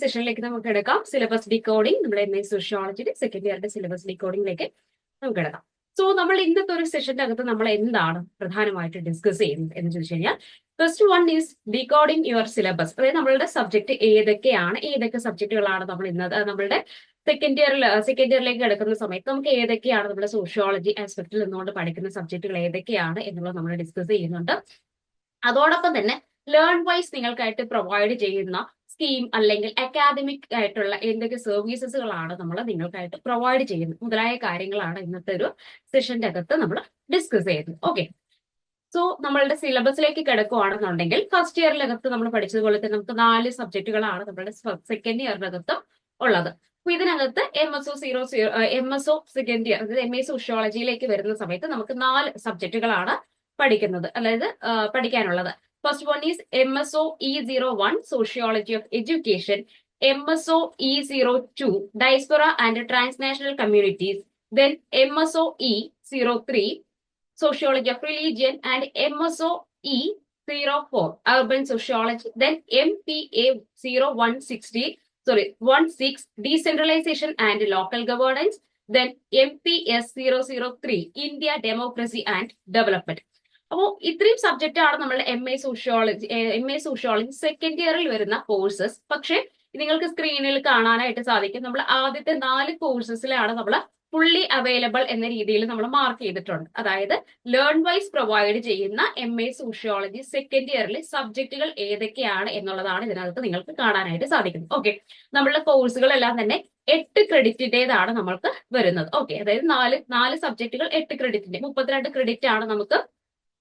സെഷനിലേക്ക് നമുക്ക് എടുക്കാം. സിലബസ് ഡീകോഡിംഗ്, നമ്മുടെ MA സോഷ്യോളജിയുടെ സെക്കൻഡ് ഇയറിന്റെ സിലബസ് ഡീകോഡിംഗിലേക്ക് നമുക്ക് എടുക്കാം. സോ നമ്മൾ ഇന്നത്തെ ഒരു സെഷന്റെ അകത്ത് നമ്മൾ എന്താണ് പ്രധാനമായിട്ട് ഡിസ്കസ് ചെയ്യുന്നത് എന്ന് ചോദിച്ചു കഴിഞ്ഞാൽ, first one is decoding your syllabus. അതായത് നമ്മളുടെ സബ്ജക്ട് ഏതൊക്കെ സബ്ജക്റ്റുകളാണ് നമ്മൾ ഇന്നത് നമ്മളുടെ സെക്കൻഡ് ഇയറിലേക്ക് എടുക്കുന്ന സമയത്ത് നമുക്ക് ഏതൊക്കെയാണ് നമ്മുടെ സോഷ്യോളജി ആസ്പെക്റ്റിൽ നിന്നുകൊണ്ട് പഠിക്കുന്ന സബ്ജക്റ്റുകൾ ഏതൊക്കെയാണ് എന്നുള്ളത് നമ്മൾ ഡിസ്കസ് ചെയ്യുന്നുണ്ട്. അതോടൊപ്പം തന്നെ ലേൺ വൈസ് നിങ്ങൾക്കായിട്ട് പ്രൊവൈഡ് ചെയ്യുന്ന സ്കീം അല്ലെങ്കിൽ അക്കാദമിക് ആയിട്ടുള്ള എന്തൊക്കെ സർവീസസുകളാണ് നമ്മൾ നിങ്ങൾക്കായിട്ട് പ്രൊവൈഡ് ചെയ്യുന്നത് മുതലായ കാര്യങ്ങളാണ് ഇന്നത്തെ ഒരു സെഷന്റെ അകത്ത് നമ്മൾ ഡിസ്കസ് ചെയ്യുന്നത്. ഓക്കെ, സോ നമ്മളുടെ സിലബസിലേക്ക് കിടക്കുകയാണെന്നുണ്ടെങ്കിൽ ഫസ്റ്റ് ഇയറിനകത്ത് നമ്മൾ പഠിച്ചതുപോലെ തന്നെ നമുക്ക് 4 സബ്ജക്റ്റുകളാണ് നമ്മുടെ സെക്കൻഡ് ഇയറിനകത്ത് ഉള്ളത്. അപ്പൊ ഇതിനകത്ത് MSO സെക്കൻഡ് ഇയർ, അതായത് MA സോഷ്യോളജിയിലേക്ക് വരുന്ന സമയത്ത് നമുക്ക് 4 സബ്ജക്റ്റുകളാണ് പഠിക്കുന്നത്, അതായത് പഠിക്കാനുള്ളത്. First one is MSO E01 Sociology of Education, MSO E02 Diaspora and Transnational Communities, then MSO E03 Sociology of Religion and MSO E04 Urban Sociology, then MPA 16 Decentralization and Local Governance, then MPS 003 India Democracy and Development. അപ്പോൾ ഇത്രയും subject ആണ് നമ്മുടെ MA sociology second ഇയറിൽ വരുന്ന courses. പക്ഷെ നിങ്ങൾക്ക് സ്ക്രീനിൽ കാണാനായിട്ട് സാധിക്കും, നമ്മൾ ആദ്യത്തെ 4 കോഴ്സസിലാണ് നമ്മൾ ഫുള്ളി അവൈലബിൾ എന്ന രീതിയിൽ നമ്മൾ മാർക്ക് ചെയ്തിട്ടുണ്ട്. അതായത് ലേൺ വൈസ് പ്രൊവൈഡ് ചെയ്യുന്ന MA സോഷ്യോളജി സെക്കൻഡ് ഇയറിലെ സബ്ജക്റ്റുകൾ ഏതൊക്കെയാണ് എന്നുള്ളതാണ് ഇതിനകത്ത് നിങ്ങൾക്ക് കാണാനായിട്ട് സാധിക്കുന്നത്. ഓക്കെ, നമ്മളുടെ കോഴ്സുകളെല്ലാം തന്നെ 8 ക്രെഡിറ്റിന്റേതാണ് നമ്മൾക്ക് വരുന്നത്. ഓക്കെ, അതായത് 4 സബ്ജക്റ്റുകൾ 8 ക്രെഡിറ്റിന്റെ 32 ക്രെഡിറ്റ് ആണ് നമുക്ക്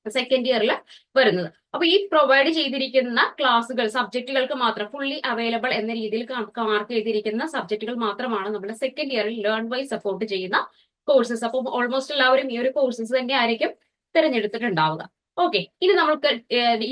സെക്കൻഡ് ഇയറിൽ വരുന്നത്. അപ്പൊ ഈ പ്രൊവൈഡ് ചെയ്തിരിക്കുന്ന ക്ലാസ്സുകൾ സബ്ജക്റ്റുകൾക്ക് മാത്രം ഫുള്ളി അവൈലബിൾ എന്ന രീതിയിൽ മാർക്ക് ചെയ്തിരിക്കുന്ന സബ്ജക്റ്റുകൾ മാത്രമാണ് നമ്മുടെ സെക്കൻഡ് ഇയറിൽ ലേൺ വൈസ് സപ്പോർട്ട് ചെയ്യുന്ന കോഴ്സസ്. അപ്പോൾ ഓൾമോസ്റ്റ് എല്ലാവരും ഈ ഒരു കോഴ്സസ് തന്നെ ആയിരിക്കും തിരഞ്ഞെടുത്തിട്ടുണ്ടാവുക. ഓക്കെ, ഇനി നമ്മൾക്ക്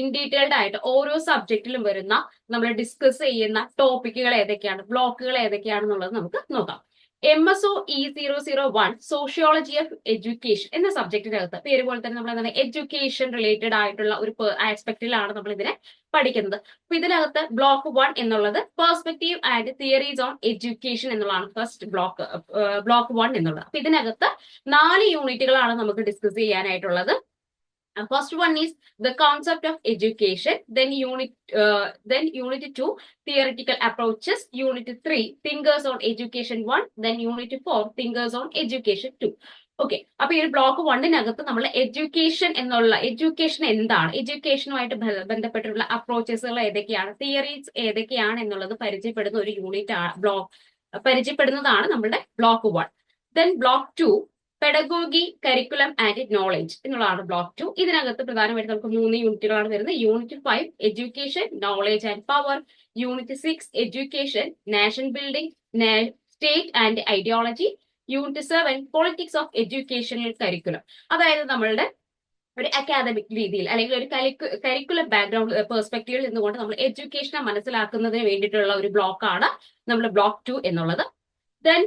ഇൻ ഡീറ്റെയിൽഡ് ആയിട്ട് ഓരോ സബ്ജക്റ്റിലും വരുന്ന നമ്മൾ ഡിസ്കസ് ചെയ്യുന്ന ടോപ്പിക്കുകൾ ഏതൊക്കെയാണ്, ബ്ലോക്കുകൾ ഏതൊക്കെയാണെന്നുള്ളത് നമുക്ക് നോക്കാം. MSO E001 sociology of education എന്ന സബ്ജക്റ്റിനകത്ത് പേര് പോലെ തന്നെ നമ്മൾ എന്താണ് എഡ്യൂക്കേഷൻ റിലേറ്റഡ് ആയിട്ടുള്ള ഒരു ആസ്പെക്റ്റിലാണ് നമ്മൾ ഇതിനെ പഠിക്കുന്നത്. അപ്പൊ ഇതിനകത്ത് ബ്ലോക്ക് 1 എന്നുള്ളത് perspective and theories on education എന്നുള്ളതാണ് ഫസ്റ്റ് ബ്ലോക്ക് 1 എന്നുള്ളത്. അപ്പൊ ഇതിനകത്ത് 4 യൂണിറ്റുകളാണ് നമുക്ക് discuss ചെയ്യാനായിട്ടുള്ളത്. First one is the concept of education, then unit 2 theoretical approaches, unit 3 thinkers on education 1, then unit 4 thinkers on education 2. Okay, അപ്പൊ ഈ ബ്ലോക്ക് 1-നകത്ത് നമ്മൾ എഡ്യൂക്കേഷൻ എന്താണ്, എഡ്യൂക്കേഷനുമായിട്ട് ബന്ധപ്പെട്ടിട്ടുള്ള അപ്രോച്ചസുകൾ ഏതൊക്കെയാണ്, തിയറീസ് ഏതൊക്കെയാണ് എന്നുള്ളത് പരിചയപ്പെടുന്ന ഒരു പരിചയപ്പെടുന്നതാണ് നമ്മുടെ block 1. Then block 2 pedagogy, curriculum and knowledge എന്നുള്ളതാണ് ബ്ലോക്ക് 2. ഇതിനകത്ത് പ്രധാനമായിട്ട് നമുക്ക് 3 യൂണിറ്റുകളാണ് വരുന്നത്. Unit 5 education, knowledge and power, unit 6 education, nation building, state and ideology, unit 7 politics of educational curriculum. അതായത് നമ്മളുടെ ഒരു അക്കാദമിക് രീതിയിൽ അല്ലെങ്കിൽ ഒരു കരിക്കുലം ബാക്ക്ഗ്രൗണ്ട് പെർസ്പെക്റ്റീവിൽ നിന്നുകൊണ്ട് നമ്മൾ എഡ്യൂക്കേഷനെ മനസ്സിലാക്കുന്നതിന് വേണ്ടിയിട്ടുള്ള ഒരു ബ്ലോക്കാണ് നമ്മൾ ബ്ലോക്ക് 2 എന്നുള്ളത്. ദെൻ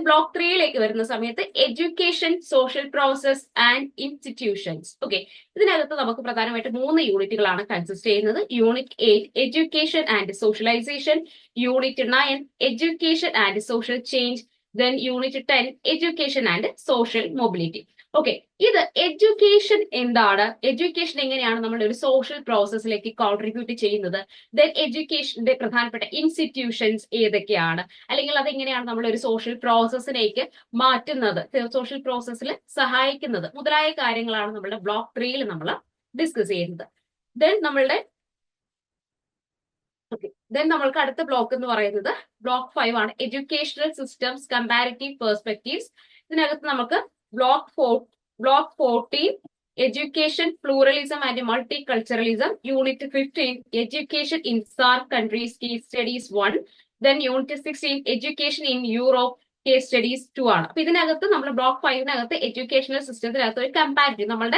ബ്ലോക്ക് 3യിലേക്ക് വരുന്ന സമയത്ത് education, social process and institutions. Okay, ഇതിനകത്ത് നമുക്ക് പ്രധാനമായിട്ട് 3 യൂണിറ്റുകളാണ് കൺസിസ്റ്റ് ചെയ്യുന്നത്. Unit 8 education and socialisation, unit 9 education and social change, then unit 10 education and social mobility. Okay, ഇത് എഡ്യൂക്കേഷൻ എന്താണ്, എഡ്യൂക്കേഷൻ എങ്ങനെയാണ് നമ്മുടെ ഒരു സോഷ്യൽ പ്രോസസ്സിലേക്ക് കോൺട്രിബ്യൂട്ട് ചെയ്യുന്നത്, ദെൻ എഡ്യൂക്കേഷന്റെ പ്രധാനപ്പെട്ട ഇൻസ്റ്റിറ്റ്യൂഷൻസ് ഏതൊക്കെയാണ്, അല്ലെങ്കിൽ അതെങ്ങനെയാണ് നമ്മൾ ഒരു സോഷ്യൽ പ്രോസസ്സിലേക്ക് മാറ്റുന്നത്, സോഷ്യൽ പ്രോസസ്സിൽ സഹായിക്കുന്നത് മുതലായ കാര്യങ്ങളാണ് നമ്മുടെ ബ്ലോക്ക് 3യിൽ നമ്മൾ ഡിസ്കസ് ചെയ്യുന്നത്. ദെൻ നമ്മൾക്ക് അടുത്ത ബ്ലോക്ക് എന്ന് പറയുന്നത് ബ്ലോക്ക് 5 ആണ്, എഡ്യൂക്കേഷണൽ സിസ്റ്റംസ് കമ്പാരിറ്റീവ് പെർസ്പെക്റ്റീവ്സ്. ഇതിനകത്ത് നമുക്ക് block 14 education, pluralism and multiculturalism, unit 15 education in SAARC countries case studies 1, then unit 16 education in Europe case studies 2 ആണ്. അപ്പൊ ഇതിനകത്ത് നമ്മൾ ബ്ലോക്ക് 5-നകത്ത് എഡ്യൂക്കേഷണൽ സിസ്റ്റത്തിനകത്ത് ഒരു കമ്പാരിറ്റീവ് നമ്മൾ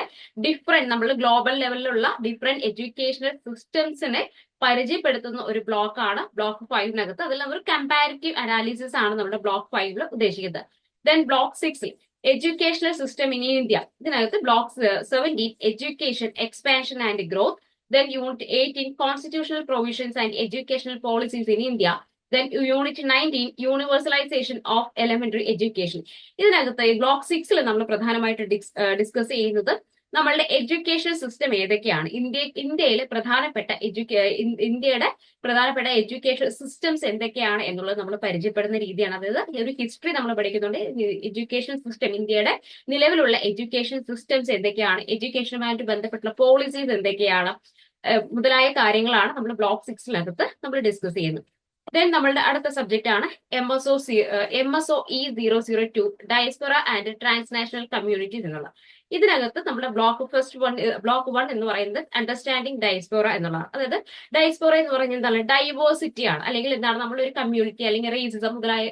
ഗ്ലോബൽ ലെവലിലുള്ള ഡിഫറെന്റ് എഡ്യൂക്കേഷണൽ സിസ്റ്റംസിനെ പരിചയപ്പെടുത്തുന്ന ഒരു ബ്ലോക്കാണ് ബ്ലോക്ക് 5-നകത്ത്. അതിൽ ഒരു കമ്പാരിറ്റീവ് അനാലിസിസ് ആണ് നമ്മുടെ ബ്ലോക്ക് 5-ൽ ഉദ്ദേശിക്കുന്നത്. Then block 6 educational system in India. ഇതിനകത്ത് block 17 education expansion and growth, Then Unit 18, Constitutional Provisions and Educational Policies in India. Then Unit 19, Universalization of Elementary Education. ഇതിനകത്ത് ബ്ലോക്ക് 6 നമ്മൾ പ്രധാനമായിട്ട് discuss ചെയ്യുന്നത് നമ്മളുടെ education system ഏതൊക്കെയാണ്, ഇന്ത്യയിലെ ഇന്ത്യയുടെ പ്രധാനപ്പെട്ട എഡ്യൂക്കേഷൻ സിസ്റ്റംസ് എന്തൊക്കെയാണ് എന്നുള്ളത് നമ്മൾ പരിചയപ്പെടുന്ന രീതിയാണ്. അതായത് ഒരു ഹിസ്റ്ററി നമ്മൾ പഠിക്കുന്നുണ്ട്. എഡ്യൂക്കേഷൻ സിസ്റ്റം, ഇന്ത്യയുടെ നിലവിലുള്ള എഡ്യൂക്കേഷൻ സിസ്റ്റംസ് എന്തൊക്കെയാണ്, എഡ്യൂക്കേഷനുമായിട്ട് ബന്ധപ്പെട്ടുള്ള പോളിസീസ് എന്തൊക്കെയാണ് മുതലായ കാര്യങ്ങളാണ് നമ്മൾ ബ്ലോക്ക് 6 നമ്മൾ ഡിസ്കസ് ചെയ്യുന്നത്. ദെൻ നമ്മളുടെ അടുത്ത സബ്ജക്റ്റ് ആണ് MSOE 002 diaspora and transnational communities എന്നുള്ളത്. ഇതിനകത്ത് നമ്മുടെ ബ്ലോക്ക് 1 എന്ന് പറയുന്നത് അണ്ടർസ്റ്റാൻഡിങ് ഡയസ്പൊറ എന്നുള്ളതാണ്. അതായത് ഡയസ്പൊറ എന്ന് പറയുന്നത് എന്താണ്, ഡൈവേഴ്സിറ്റി ആണ്, അല്ലെങ്കിൽ എന്താണ് നമ്മളൊരു കമ്മ്യൂണിറ്റി അല്ലെങ്കിൽ റേസിസം മുതലായ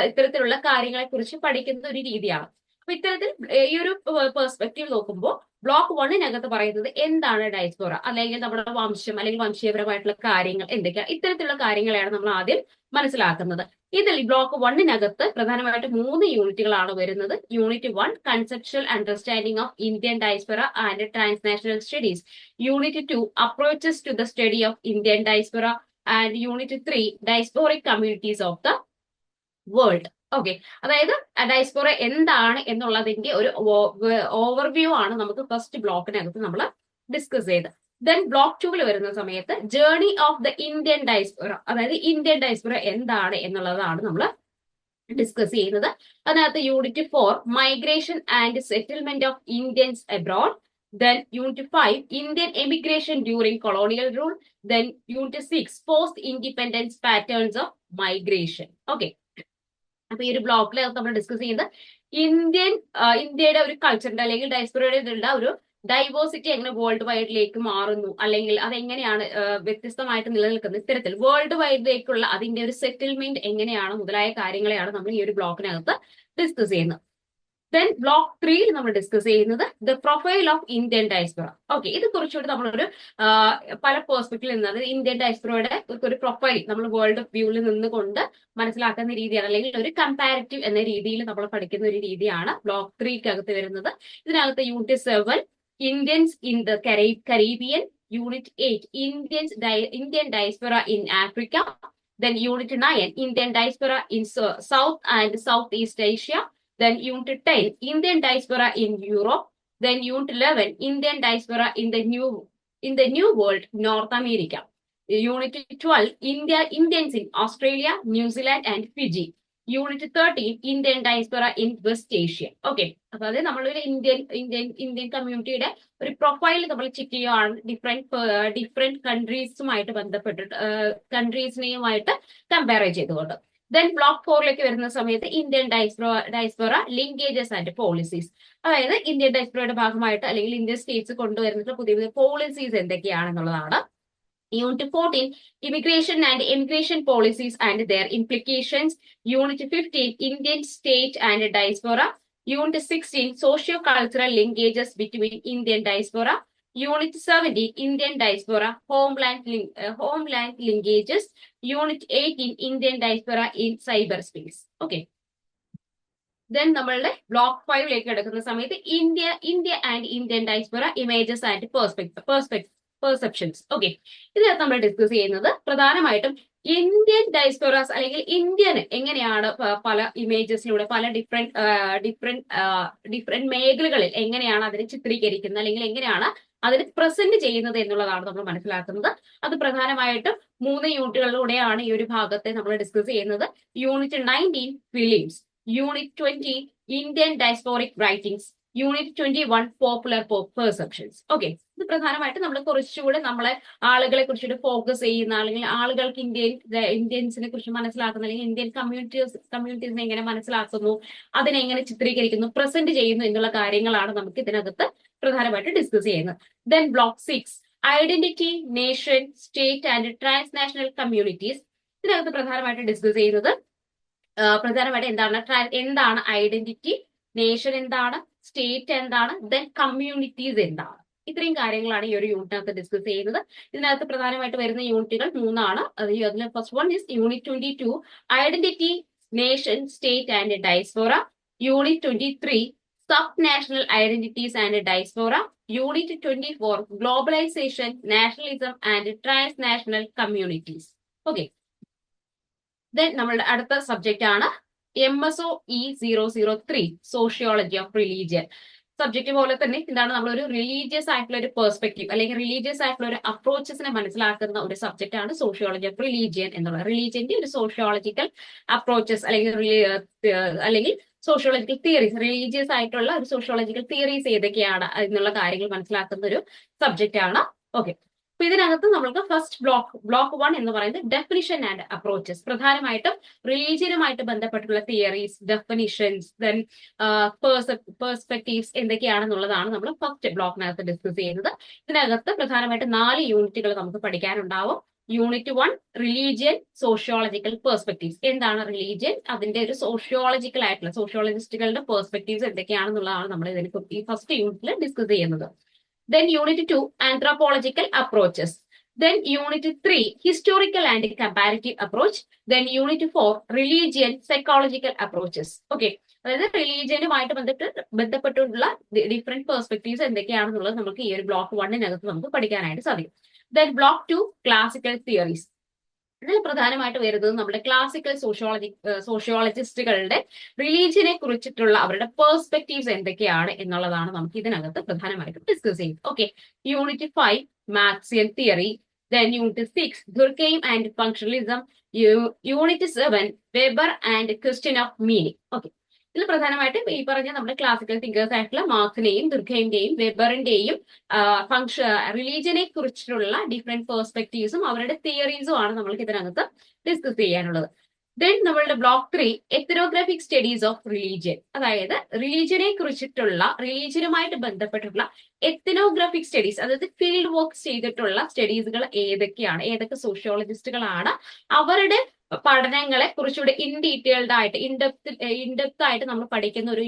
ഇത്തരത്തിലുള്ള കാര്യങ്ങളെ കുറിച്ച് പഠിക്കുന്ന ഒരു രീതിയാണ്. അപ്പൊ ഇത്തരത്തിൽ ഈ ഒരു പെർസ്പെക്റ്റീവ് നോക്കുമ്പോൾ ബ്ലോക്ക് 1 പറയുന്നത് എന്താണ് ഡയസ്പൊറ, അല്ലെങ്കിൽ നമ്മുടെ വംശം അല്ലെങ്കിൽ വംശീയപരമായിട്ടുള്ള കാര്യങ്ങൾ എന്തൊക്കെയാണ്, ഇത്തരത്തിലുള്ള കാര്യങ്ങളെയാണ് നമ്മൾ ആദ്യം മനസ്സിലാക്കുന്നത്. ഇതിൽ ബ്ലോക്ക് 1 പ്രധാനമായിട്ട് 3 യൂണിറ്റുകളാണ് വരുന്നത്. Unit 1 conceptual understanding of Indian diaspora and transnational studies. Unit 2 approaches to the study of Indian diaspora and unit 3 diasporic communities of the world. Okay, അതായത് ഡയസ്പൊറ എന്താണ് എന്നുള്ളതിന്റെ ഒരു ഓവർവ്യൂ ആണ് നമുക്ക് ഫസ്റ്റ് ബ്ലോക്കിനകത്ത് നമ്മൾ ഡിസ്കസ് ചെയ്തത്. ദെൻ ബ്ലോക്ക് 2 വരുന്ന സമയത്ത് journey of the Indian diaspora, അതായത് ഇന്ത്യൻ ഡയസ്പൊറ എന്താണ് എന്നുള്ളതാണ് നമ്മൾ ഡിസ്കസ് ചെയ്യുന്നത്. അതിനകത്ത് unit 4 migration and settlement of Indians abroad. Then Unit 5, Indian emigration during colonial rule. Then Unit 6, post-independence patterns of migration. Okay. അപ്പൊ ഈ ഒരു ബ്ലോക്കിൽ നമ്മൾ ഡിസ്കസ് ചെയ്യുന്നത് ഇന്ത്യയുടെ ഒരു കൾച്ചറിന്റെ അല്ലെങ്കിൽ ഡയസ്പൊറയുടെ ഒരു ഡൈവേഴ്സിറ്റി എങ്ങനെ വേൾഡ് വൈഡിലേക്ക് മാറുന്നു, അല്ലെങ്കിൽ അതെങ്ങനെയാണ് വ്യത്യസ്തമായിട്ട് നിലനിൽക്കുന്നത്, ഇത്തരത്തിൽ വേൾഡ് വൈഡിലേക്കുള്ള അതിന്റെ ഒരു സെറ്റിൽമെന്റ് എങ്ങനെയാണ് മുതലായ കാര്യങ്ങളെയാണ് നമ്മൾ ഈ ഒരു ബ്ലോക്കിനകത്ത് ഡിസ്കസ് ചെയ്യുന്നത്. ദെൻ ബ്ലോക്ക് 3 നമ്മൾ ഡിസ്കസ് ചെയ്യുന്നത് the profile of Indian diaspora. Okay, ഇത് കുറച്ചുകൂടി നമ്മളൊരു പല പേഴ്സ്പെക്റ്റീവിൽ നിന്ന്, അതായത് ഇന്ത്യൻ ഡയസ്പൊറയുടെ ഒരു പ്രൊഫൈൽ നമ്മൾ വേൾഡ് വ്യൂവിൽ നിന്നുകൊണ്ട് മനസ്സിലാക്കുന്ന രീതിയാണ്, അല്ലെങ്കിൽ ഒരു കമ്പാരിറ്റീവ് എന്ന രീതിയിൽ നമ്മൾ പഠിക്കുന്ന ഒരു രീതിയാണ് ബ്ലോക്ക് 3 വരുന്നത്. ഇതിനകത്ത് unit 7 Indians in the Caribbean. Unit 8 Indian diaspora in Africa. Then unit 9 Indian diaspora in south and south east Asia. Then Unit 10, Indian diaspora in Europe. Then Unit 11, Indian diaspora in the New World, North America. Unit 12, Indians in Australia, New Zealand and Fiji. Unit 13, Indian diaspora in West Asia. Okay, അപ്പൊ അത് നമ്മളൊരു Indian കമ്മ്യൂണിറ്റിയുടെ ഒരു profile നമ്മൾ check ചെയ്യുകയാണ് different കൺട്രീസുമായിട്ട് ബന്ധപ്പെട്ടിട്ട് കൺട്രീസിനെയുമായിട്ട് compare ചെയ്തുകൊണ്ട്. Then block 4 വരുന്ന സമയത്ത് Indian diaspora linkages and policies, അതായത് ഇന്ത്യൻ ഡയസ്പൊറയുടെ ഭാഗമായിട്ട് അല്ലെങ്കിൽ ഇന്ത്യൻ സ്റ്റേറ്റ്സ് കൊണ്ടുവരുന്ന പുതിയ പുതിയ policies എന്തൊക്കെയാണെന്നുള്ളതാണ്. Unit 14, Immigration and Immigration Policies and their Implications. Unit 15, Indian State and Diaspora. Unit 16, Socio-Cultural Linkages between Indian Diaspora. Unit 17, Indian Diaspora, Homeland Linkages. Unit 18, Indian Diaspora in Cyberspace. Okay. Then നമ്മളുടെ block 5 കിടക്കുന്ന സമയത്ത് India and Indian diaspora images and perceptions. Okay, ഇതിനകത്ത് നമ്മൾ discuss ചെയ്യുന്നത് പ്രധാനമായിട്ടും Indian ഡയസ്പൊറാസ് അല്ലെങ്കിൽ Indian എങ്ങനെയാണ് പല ഇമേജസിലൂടെ പല ഡിഫറെന്റ് മേഖലകളിൽ എങ്ങനെയാണ് അതിനെ ചിത്രീകരിക്കുന്നത്, അല്ലെങ്കിൽ എങ്ങനെയാണ് അതിന് പ്രസന്റ് ചെയ്യുന്നത് എന്നുള്ളതാണ് നമ്മൾ മനസ്സിലാക്കുന്നത്. അത് പ്രധാനമായിട്ടും 3 യൂണിറ്റുകളിലൂടെയാണ് ഈ ഒരു ഭാഗത്തെ നമ്മൾ ഡിസ്കസ് ചെയ്യുന്നത്. Unit 19 films. Unit 20 Indian diasporic writings. Unit 21 popular perceptions. Okay, ഇത് പ്രധാനമായിട്ട് നമ്മൾ കുറച്ചുകൂടെ നമ്മളെ ആളുകളെ കുറിച്ചിട്ട് ഫോക്കസ് ചെയ്യുന്ന, അല്ലെങ്കിൽ ആളുകൾക്ക് ഇന്ത്യൻസിനെ കുറിച്ച് മനസ്സിലാക്കുന്ന, അല്ലെങ്കിൽ ഇന്ത്യൻ കമ്മ്യൂണിറ്റീസിനെ എങ്ങനെ മനസ്സിലാക്കുന്നു, അതിനെ എങ്ങനെ ചിത്രീകരിക്കുന്നു, പ്രസന്റ് ചെയ്യുന്നു എന്നുള്ള കാര്യങ്ങളാണ് നമുക്ക് ഇതിനകത്ത് പ്രധാനമായിട്ട് ഡിസ്കസ് ചെയ്യുന്നത്. Then block 6 identity, nation, state and transnational communities. ഇതിനകത്ത് പ്രധാനമായിട്ട് ഡിസ്കസ് ചെയ്യുന്നത് പ്രധാനമായിട്ട് എന്താണ് ഐഡന്റിറ്റി, നേഷൻ എന്താണ്, സ്റ്റേറ്റ് എന്താണ്, ദെൻ കമ്മ്യൂണിറ്റീസ് എന്താണ്. ഇത്രയും കാര്യങ്ങളാണ് ഈ ഒരു യൂണിറ്റിനകത്ത് ഡിസ്കസ് ചെയ്യുന്നത്. ഇതിനകത്ത് പ്രധാനമായിട്ട് വരുന്ന യൂണിറ്റുകൾ 3 അതിൽ first one is unit 22 identity, nation, state and diaspora. Unit 23 Sub-national identities and diaspora. Unit 24, globalization, nationalism and transnational communities. Okay. Then നമ്മളുടെ അടുത്ത സബ്ജക്റ്റ് ആണ് MSOE003, sociology of religion. Subject പോലെ തന്നെ എന്താണ്, നമ്മളൊരു റിലീജിയസ് ആയിട്ടുള്ള ഒരു പെർസ്പെക്റ്റീവ് അല്ലെങ്കിൽ റിലീജിയസ് ആയിട്ടുള്ള ഒരു അപ്രോച്ചസിനെ മനസ്സിലാക്കുന്ന ഒരു സബ്ജക്റ്റ് ആണ് സോഷ്യോളജി ഓഫ് റിലീജിയൻ എന്നുള്ളത്. റിലീജിയന്റെ ഒരു സോഷ്യോളജിക്കൽ അപ്രോച്ചസ് അല്ലെങ്കിൽ സോഷ്യോളജിക്കൽ തിയറീസ്, റിലീജിയസ് ആയിട്ടുള്ള ഒരു സോഷ്യോളജിക്കൽ തിയറീസ് ഏതൊക്കെയാണ് എന്നുള്ള കാര്യങ്ങൾ മനസ്സിലാക്കുന്ന ഒരു സബ്ജക്റ്റ് ആണ്. ഓക്കെ, അപ്പൊ ഇതിനകത്ത് നമ്മൾക്ക് ഫസ്റ്റ് ബ്ലോക്ക് 1 എന്ന് പറയുന്നത് ഡെഫിനിഷൻ ആൻഡ് അപ്രോച്ചസ്. പ്രധാനമായിട്ടും റിലീജിയനുമായിട്ട് ബന്ധപ്പെട്ടുള്ള തിയറീസ്, ഡെഫിനിഷൻസ്, ദെൻ പെർസ്പെക്റ്റീവ്സ് എന്തൊക്കെയാണെന്നുള്ളതാണ് നമ്മൾ ഫസ്റ്റ് ബ്ലോക്കിനകത്ത് ഡിസ്കസ് ചെയ്യുന്നത്. ഇതിനകത്ത് പ്രധാനമായിട്ട് 4 യൂണിറ്റുകൾ നമുക്ക് പഠിക്കാനുണ്ടാവും. Unit 1, religion, sociological perspectives. എന്താണ് റിലീജിയൻ, അതിന്റെ ഒരു സോഷ്യോളജിക്കൽ ആയിട്ടുള്ള സോഷ്യോളജിസ്റ്റുകളുടെ പെർസ്പെക്റ്റീവ്സ് എന്തൊക്കെയാണെന്നുള്ളതാണ് നമ്മൾ ഇതിന് ഈ ഫസ്റ്റ് യൂണിറ്റിൽ ഡിസ്കസ് ചെയ്യുന്നത്. Then Unit 2, anthropological approaches. Then Unit 3, historical and comparative approach. Then Unit 4, religion, psychological approaches. Okay. അതായത് റിലീജിയനുമായിട്ട് ബന്ധപ്പെട്ടുള്ള ഡിഫറെന്റ് പെർസ്പെക്റ്റീവ്സ് എന്തൊക്കെയാണെന്നുള്ളത് നമുക്ക് ഈ ഒരു ബ്ലോക്ക് 1-നകത്ത് നമുക്ക് പഠിക്കാനായിട്ട് സാധിക്കും. Then block 2, classical theories. ഇതിൽ പ്രധാനമായിട്ട് വരുന്നത് നമ്മുടെ ക്ലാസിക്കൽ സോഷ്യോളജിസ്റ്റുകളുടെ റിലീജിയനെ കുറിച്ചിട്ടുള്ള അവരുടെ പെർസ്പെക്റ്റീവ്സ് എന്തൊക്കെയാണ് എന്നുള്ളതാണ് നമുക്ക് ഇതിനകത്ത് പ്രധാനമായിട്ടും ഡിസ്കസ് ചെയ്യും. Okay, unit 5, Marxian theory. Then unit 6, Durkheim and functionalism. Unit 7, Weber and question of meaning. Okay, ഇതിൽ പ്രധാനമായിട്ടും ഈ പറഞ്ഞ നമ്മുടെ ക്ലാസിക്കൽ തിങ്കേഴ്സ് ആയിട്ടുള്ള മാർക്സിനെയും ദുർഖെയിമിന്റെയും വെബറിന്റെയും റിലീജിയനെ കുറിച്ചിട്ടുള്ള ഡിഫറെന്റ് പെർസ്പെക്റ്റീവ്സും അവരുടെ തിയറീസും ആണ് നമ്മൾക്ക് ഇതിനകത്ത് ഡിസ്കസ് ചെയ്യാനുള്ളത്. ദെൻ നമ്മളുടെ block 3, ethnographic studies of religion. അതായത് റിലീജിയനെ കുറിച്ചിട്ടുള്ള റിലീജിയനുമായിട്ട് ബന്ധപ്പെട്ടിട്ടുള്ള എത്നോഗ്രാഫിക് സ്റ്റഡീസ്, അതായത് ഫീൽഡ് വർക്ക് ചെയ്തിട്ടുള്ള സ്റ്റഡീസുകൾ ഏതൊക്കെയാണ്, ഏതൊക്കെ സോഷ്യോളജിസ്റ്റുകളാണ്, അവരുടെ പഠനങ്ങളെ കുറച്ചുകൂടി ഇൻഡീറ്റെയിൽഡ് ആയിട്ട് ഇൻഡെപ്ത് ആയിട്ട് നമ്മൾ പഠിക്കുന്ന ഒരു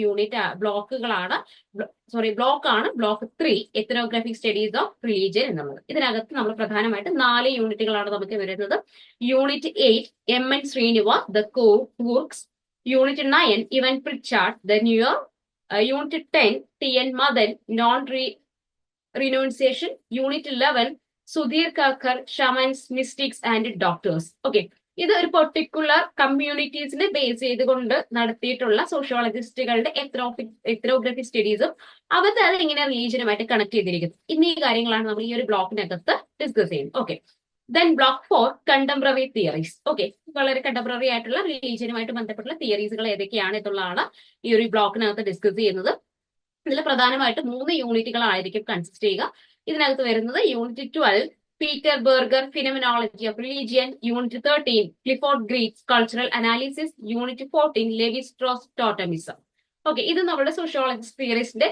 ബ്ലോക്കാണ് block 3, ethnographic studies of religion എന്നുള്ളത്. ഇതിനകത്ത് നമ്മൾ പ്രധാനമായിട്ട് 4 യൂണിറ്റുകളാണ് നമുക്ക് വരുന്നത്. Unit 8, MN Srinivas, the Coorgs. Unit 9, Evans Pritchard, the Nuer. Unit 10, TN Madan, non renunciation. Unit 11, Sudhir Kakar, shamans, mystics and doctors. Okay, ഇത് ഒരു പെർട്ടിക്കുലർ കമ്മ്യൂണിറ്റീസിനെ ബേസ് ചെയ്തുകൊണ്ട് നടത്തിയിട്ടുള്ള സോഷ്യോളജിസ്റ്റുകളുടെ എത്നോഗ്രഫി സ്റ്റഡീസും അവർക്ക് അത് എങ്ങനെ റിലീജിയനുമായിട്ട് കണക്ട് ചെയ്തിരിക്കുന്നു എന്നീ കാര്യങ്ങളാണ് നമ്മൾ ഈ ഒരു ബ്ലോക്കിനകത്ത് ഡിസ്കസ് ചെയ്യുന്നത്. Okay, then block 4, contemporary theories. Okay, വളരെ കണ്ടംപററി ആയിട്ടുള്ള റിലീജിയനുമായിട്ട് ബന്ധപ്പെട്ടുള്ള തിയറീസുകൾ ഏതൊക്കെയാണ് എന്നുള്ളതാണ് ഈ ഒരു ബ്ലോക്കിനകത്ത് ഡിസ്കസ് ചെയ്യുന്നത്. ഇതിൽ പ്രധാനമായിട്ട് 3 യൂണിറ്റുകളായിരിക്കും കൺസിസ്റ്റ് ചെയ്യുക. ഇതിനകത്ത് വരുന്നത് unit 12, Peter Berger, phenomenology of religion. Unit 13, Clifford Geertz, cultural analysis. Unit 14, Levi Strauss, totemism. Okay, ഇത് നമ്മുടെ സോഷ്യോളജിസ്റ്റ് തിയറിസ്റ്റിന്റെ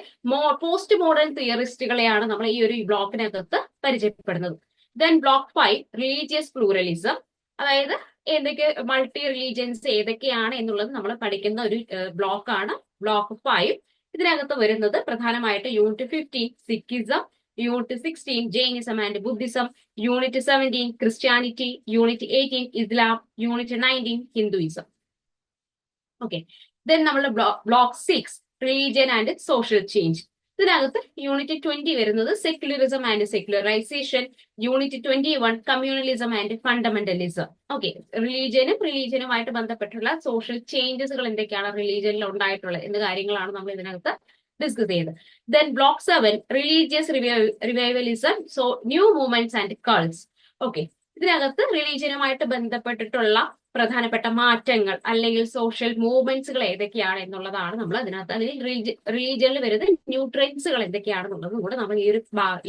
പോസ്റ്റ് മോഡേൺ തിയറിസ്റ്റുകളെയാണ് നമ്മൾ ഈ ഒരു ബ്ലോക്കിനകത്ത് പരിചയപ്പെടുന്നത്. Then block 5, religious pluralism. അതായത് ഏതൊക്കെ മൾട്ടി റിലീജിയൻസ് ഏതൊക്കെയാണ് എന്നുള്ളത് നമ്മൾ പഠിക്കുന്ന ഒരു ബ്ലോക്കാണ് ബ്ലോക്ക് 5. ഇതിനകത്ത് വരുന്നത് പ്രധാനമായിട്ട് unit 15, Sikhism. Unit 16, Jainism and Buddhism. Unit 17, Christianity. Unit 18, Islam. Unit 19, Hinduism. Okay, then നമ്മുടെ block 6, religion and social change. ഇതിനകത്ത് യൂണിറ്റ് 20 വരുന്നത് secularism and secularisation. Unit 21, communalism and fundamentalism. Okay, റിലീജിയനുമായിട്ട് ബന്ധപ്പെട്ടുള്ള സോഷ്യൽ ചേഞ്ചസുകൾ എന്തൊക്കെയാണ് റിലീജിയനിൽ ഉണ്ടായിട്ടുള്ളത് എന്ന കാര്യങ്ങളാണ് നമ്മൾ ഇതിനകത്ത് ഡിസ്കസ് ചെയ്തത്. Then block 7, religious revivalism, so new movements and cults. Okay, ഇതിനകത്ത് റിലീജിയനുമായിട്ട് ബന്ധപ്പെട്ടിട്ടുള്ള പ്രധാനപ്പെട്ട മാറ്റങ്ങൾ അല്ലെങ്കിൽ സോഷ്യൽ മൂവ്മെന്റ്സുകൾ ഏതൊക്കെയാണ് എന്നുള്ളതാണ് നമ്മൾ അതിനകത്ത്, അല്ലെങ്കിൽ റിലീജിയനിൽ വരുന്ന ന്യൂ ട്രെൻഡ്സുകൾ എന്തൊക്കെയാണെന്നുള്ളതും കൂടെ നമ്മൾ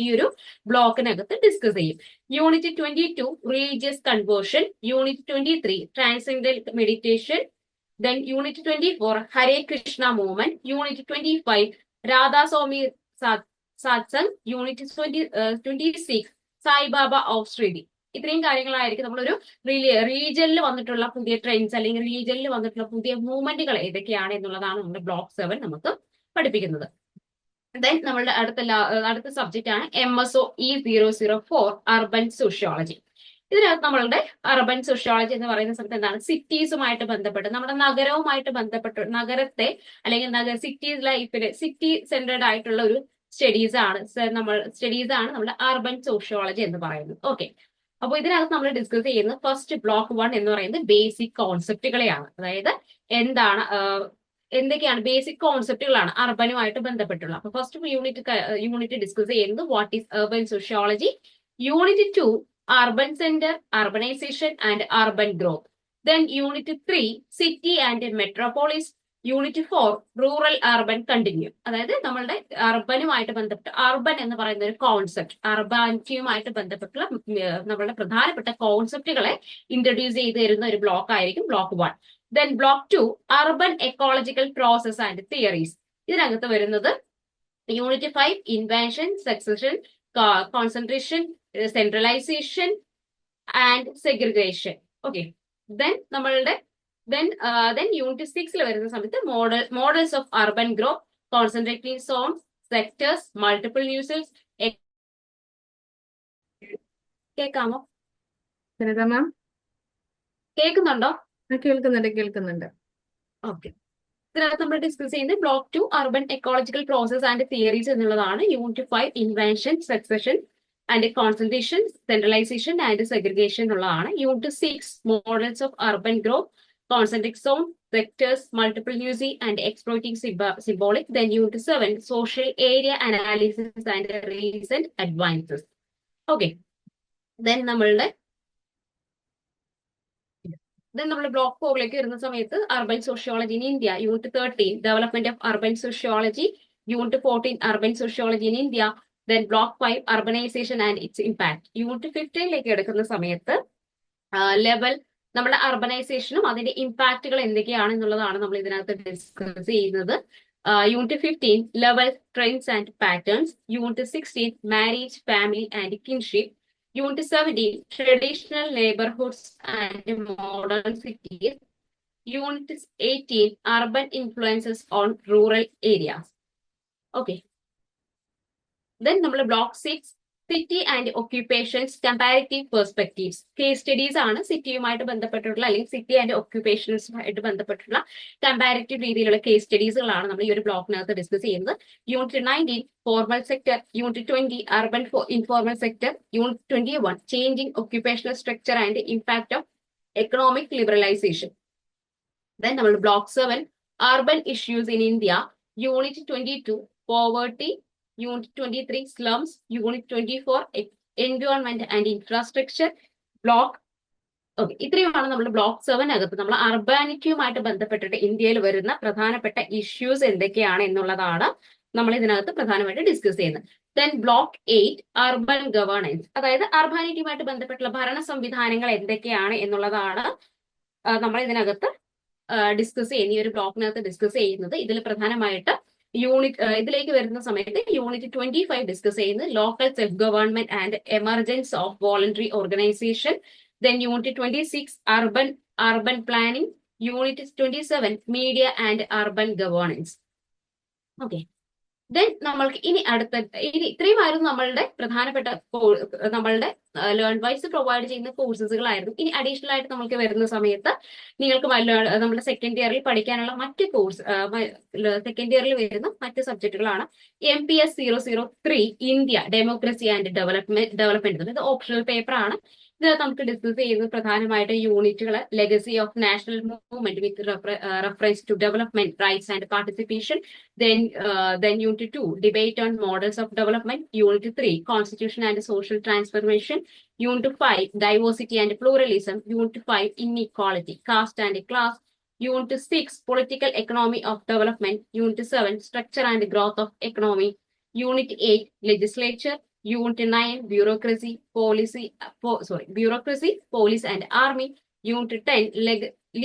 ഈ ഒരു ബ്ലോക്കിനകത്ത് ഡിസ്കസ് ചെയ്യും. Unit 22, religious conversion. Unit 23, transcendental meditation. Then Unit 24, Hare Krishna movement. Unit 25, Radha Swami Satsang. Unit 26, Sai Baba of Sridi. ഇത്രയും കാര്യങ്ങളായിരിക്കും നമ്മളൊരു റിലീജിയനിൽ വന്നിട്ടുള്ള പുതിയ ട്രെൻഡ്സ് അല്ലെങ്കിൽ റിലീജിയനിൽ വന്നിട്ടുള്ള പുതിയ മൂവ്മെന്റുകൾ ഏതൊക്കെയാണ് എന്നുള്ളതാണ് നമ്മുടെ ബ്ലോക്ക് 7 നമുക്ക് പഠിപ്പിക്കുന്നത്. ദെൻ നമ്മളുടെ അടുത്ത സബ്ജക്റ്റ് ആണ് MSOE004, അർബൻ സോഷ്യോളജി. ഇതിനകത്ത് നമ്മളുടെ അർബൻ സോഷ്യോളജി എന്ന് പറയുന്ന സമയത്ത് എന്താണ് സിറ്റീസുമായിട്ട് ബന്ധപ്പെട്ട് നമ്മുടെ നഗരവുമായിട്ട് ബന്ധപ്പെട്ട് നഗരത്തെ അല്ലെങ്കിൽ സിറ്റി ലൈഫില് സിറ്റി സെൻട്രേഡ് ആയിട്ടുള്ള ഒരു സ്റ്റഡീസ് ആണ് നമ്മുടെ അർബൻ സോഷ്യോളജി എന്ന് പറയുന്നത്. ഓക്കെ, അപ്പോൾ ഇതിനകത്ത് നമ്മൾ ഡിസ്കസ് ചെയ്യുന്നത് ഫസ്റ്റ് ബ്ലോക്ക് 1 എന്ന് പറയുന്നത് ബേസിക് കോൺസെപ്റ്റുകളെയാണ്. അതായത് എന്തൊക്കെയാണ് ബേസിക് കോൺസെപ്റ്റുകളാണ് അർബനുമായിട്ട് ബന്ധപ്പെട്ടുള്ള. അപ്പൊ ഫസ്റ്റ് യൂണിറ്റ് ഡിസ്കസ് ചെയ്യുന്നത് what is urban sociology. Unit 2 urban center, urbanization and urban growth. Then unit 3 city and metropolis. Unit 4 rural urban continue. അതായത് നമ്മളുടെ അർബനുമായിട്ട് ബന്ധപ്പെട്ട് അർബൻ എന്ന് പറയുന്ന ഒരു കോൺസെപ്റ്റ്, അർബാനിറ്റിയുമായിട്ട് ബന്ധപ്പെട്ടുള്ള നമ്മളുടെ പ്രധാനപ്പെട്ട കോൺസെപ്റ്റുകളെ ഇൻട്രൊഡ്യൂസ് ചെയ്ത് തരുന്ന ഒരു ബ്ലോക്ക് ആയിരിക്കും block 1. Then block 2 urban ecological process and theories. ഇതിനകത്ത് വരുന്നത് unit 5 invention, succession, concentration, centralisation and segregation. Okay, then unit 6 വരുന്ന സമയത്ത് models of urban growth, concentrative zones, sectors, multiple users. കേൾക്കാമോ? മാം കേൾക്കുന്നുണ്ടോ? കേൾക്കുന്നുണ്ട്. ഓക്കെ, ഇതിനകത്ത് നമ്മൾ ഡിസ്കസ് ചെയ്യുന്നത് block 2 urban ecological process and theories എന്നുള്ളതാണ്. Unit 5 invention, succession and concentration, centralisation and segregation എന്നുള്ളതാണ്. Unit 6 models of urban growth, concentric zone, sectors, multiple using and exploiting symbolic. Then unit 7 social area analysis and recent advances. Okay, then നമ്മളുടെ block 4ലേക്ക് വരുന്ന സമയത്ത് urban sociology in India. Unit 13 development of urban sociology. Unit 14 urban sociology in India. Then block 5 urbanisation and its impact. Unit 15ലേക്ക് എടുക്കുന്ന സമയത്ത് level നമ്മുടെ അർബനൈസേഷനും അതിന്റെ ഇമ്പാക്റ്റുകൾ എന്തൊക്കെയാണ് എന്നുള്ളതാണ് നമ്മൾ ഇതിനകത്ത് ഡിസ്കസ് ചെയ്യുന്നത്. Unit 15 level trends and patterns. Unit 16 marriage, family and kinship. Unit 17 traditional neighbourhoods and modern cities. Unit 18 urban influences on rural areas. Okay, then നമ്മൾ block 6 city and occupations comparative perspectives. Case studies ആണ് സിറ്റിയുമായിട്ട് ബന്ധപ്പെട്ടിട്ടുള്ള അല്ലെങ്കിൽ city and ഒക്യുപ്പേഷൻസുമായിട്ട് ബന്ധപ്പെട്ടുള്ള comparative രീതിയിലുള്ള case സ്റ്റഡീസുകളാണ് നമ്മൾ ഈ ഒരു ബ്ലോക്കിനകത്ത് ഡിസ്കസ് ചെയ്യുന്നത്. Unit 19 formal sector. Unit 20 urban informal sector. Unit 21 changing occupational structure and impact of economic liberalisation. Then നമ്മൾ block 7 urban issues in India. Unit 22 poverty. Unit 23 slums. Unit 24 environment and infrastructure. Block ഇത്രയുമാണ് നമ്മൾ block 7 അകത്ത് നമ്മൾ അർബാനിറ്റിയുമായിട്ട് ബന്ധപ്പെട്ടിട്ട് ഇന്ത്യയിൽ വരുന്ന പ്രധാനപ്പെട്ട issues എന്തൊക്കെയാണ് എന്നുള്ളതാണ് നമ്മൾ ഇതിനകത്ത് പ്രധാനമായിട്ട് ഡിസ്കസ് ചെയ്യുന്നത്. Then block 8 urban governance. അതായത് അർബാനിറ്റിയുമായിട്ട് ബന്ധപ്പെട്ടുള്ള ഭരണ സംവിധാനങ്ങൾ എന്തൊക്കെയാണ് എന്നുള്ളതാണ് നമ്മൾ ഇതിനകത്ത് ഡിസ്കസ് ചെയ്യുന്ന ഈ ഒരു ബ്ലോക്കിനകത്ത് ഡിസ്കസ് ചെയ്യുന്നത്. ഇതിൽ പ്രധാനമായിട്ട് ഇതിലേക്ക് വരുന്ന സമയത്ത് യൂണിറ്റ് 25 ഡിസ്കസ് ചെയ്യുന്നത് local self government and emergence of voluntary organisation. Then unit 26 urban planning. Unit 27 media and urban governance. Okay, then നമ്മൾക്ക് ഇനി ഇത്രയുമായിരുന്നു നമ്മളുടെ പ്രധാനപ്പെട്ട നമ്മളുടെ ലേൺ വൈസ് പ്രൊവൈഡ് ചെയ്യുന്ന കോഴ്സുകളായിരുന്നു. ഇനി അഡീഷണൽ ആയിട്ട് നമുക്ക് വരുന്ന സമയത്ത് നിങ്ങൾക്ക് നമ്മുടെ സെക്കൻഡ് ഇയറിൽ പഠിക്കാനുള്ള മറ്റ് സെക്കൻഡ് ഇയറിൽ വരുന്ന മറ്റ് സബ്ജക്റ്റുകളാണ് MPS 003 India democracy and development. ഇത് ഓപ്ഷണൽ പേപ്പർ ആണ്. ഇത് നമുക്ക് ഡിസ്കസ് ചെയ്യുന്നത് പ്രധാനമായിട്ട് യൂണിറ്റുകൾ legacy of national movement with reference to development rights and participation. Then Unit 2 debate on models of development. Unit 3 constitution and social transformation. Unit 5 diversity and pluralism. Unit 5 inequality, caste and class. Unit 6 political economy of development. Unit 7 structure and growth of economy. Unit 8 legislature. Unit 9 bureaucracy, police and army. Unit 10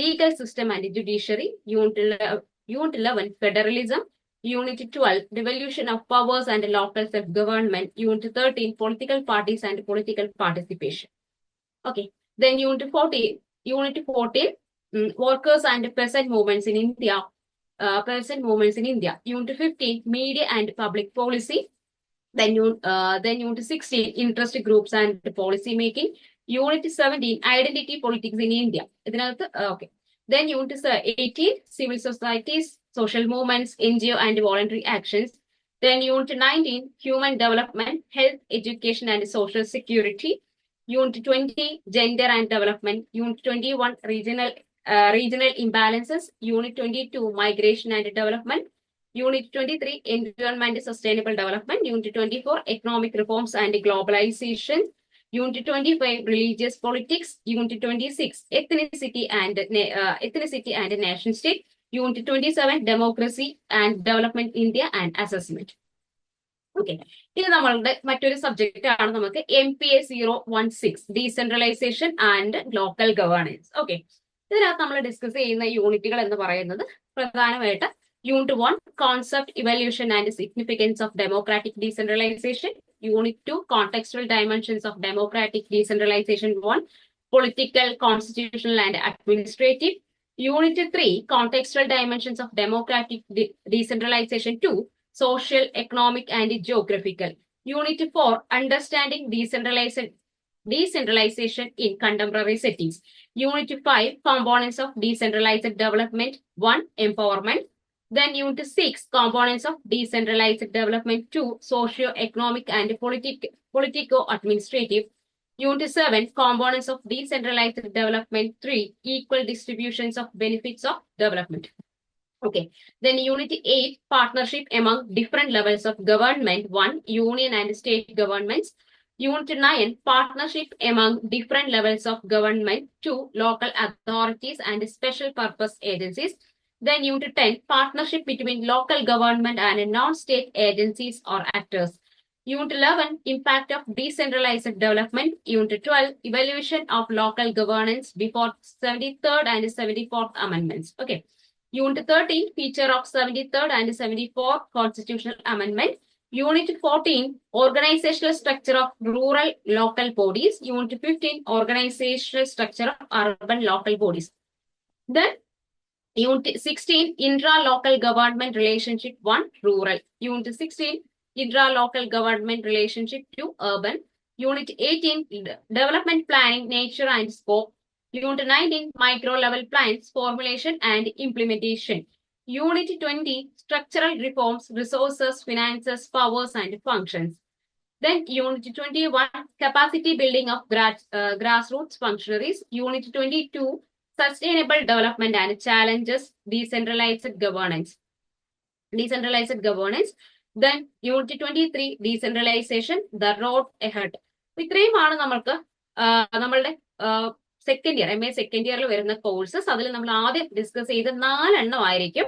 legal system and judiciary. Unit 11 federalism. Unit 12 devolution of powers and local self-government. Unit 13 political parties and political participation. Okay, then Unit 14 workers and peasant movements in India. Unit 15 media and public policy. Then Unit 16 interest groups and policy making. Unit 17 identity politics in India. ഇതിനകത്ത് okay. Then unit 18 civil societies, social movements, NGO and voluntary actions. Then Unit 19, Human Development, Health, Education and Social Security. Unit 20, Gender and Development. Unit 21, Regional Imbalances. Unit 22, Migration and Development. Unit 23, Environment and Sustainable Development. Unit 24, Economic Reforms and Globalization. Unit 25, Religious Politics. Unit 26, Ethnicity and Nation State. Unit 27, Democracy and Development India and Assessment. Okay, ഇത് നമ്മളുടെ മറ്റൊരു subject ആണ് നമുക്ക് MPA 016 decentralisation and local governance. Okay, ഇതിനകത്ത് നമ്മൾ discuss ചെയ്യുന്ന യൂണിറ്റുകൾ എന്ന് പറയുന്നത് പ്രധാനമായിട്ട് unit 1 concept, evolution and significance of democratic decentralisation. Unit 2 contextual dimensions of democratic decentralisation 1 political, constitutional and administrative. Unit 3, Contextual Dimensions of Democratic Decentralization 2, Social, Economic and Geographical. Unit 4, Understanding Decentralization in Contemporary Settings. Unit 5, Components of Decentralized Development 1, Empowerment. Then Unit 6, Components of Decentralized Development 2, Socio-Economic and Politico-Administrative. Unit 7, Components of Decentralized Development 3, Equal Distributions of Benefits of Development. Okay. Then Unit 8, Partnership among Different Levels of Government 1, Union and State Governments. Unit 9, Partnership among Different Levels of Government 2, Local Authorities and Special Purpose Agencies. Then Unit 10, Partnership between Local Government and Non-State Agencies or Actors. Unit 11, Impact of Decentralized Development. Unit 12, Evaluation of Local Governance before 73rd and 74th Amendments. Okay. Unit 13, Feature of 73rd and 74th Constitutional Amendment. Unit 14, Organizational Structure of Rural Local Bodies. Unit 15, Organizational Structure of Urban Local Bodies. Then Unit 16, Intra-Local Government Relationship 1, Rural. Unit 16, Intra-Local Government Relationship 2, Urban. Unit 18, Development Planning, Nature and Scope. Unit 19, Micro-Level Plans, Formulation and Implementation. Unit 20, Structural Reforms, Resources, Finances, Powers and Functions. Then Unit 21, Capacity Building of Grassroots Functionaries. Unit 22, Sustainable Development and Challenges, Decentralized Governance. Then Unit 23, Decentralization, The Road Ahead. ഇത്രയുമാണ് നമ്മൾക്ക് നമ്മളുടെ second year MA second ഇയറിൽ വരുന്ന courses. അതിൽ നമ്മൾ ആദ്യം discuss ചെയ്ത 4 എണ്ണം ആയിരിക്കും.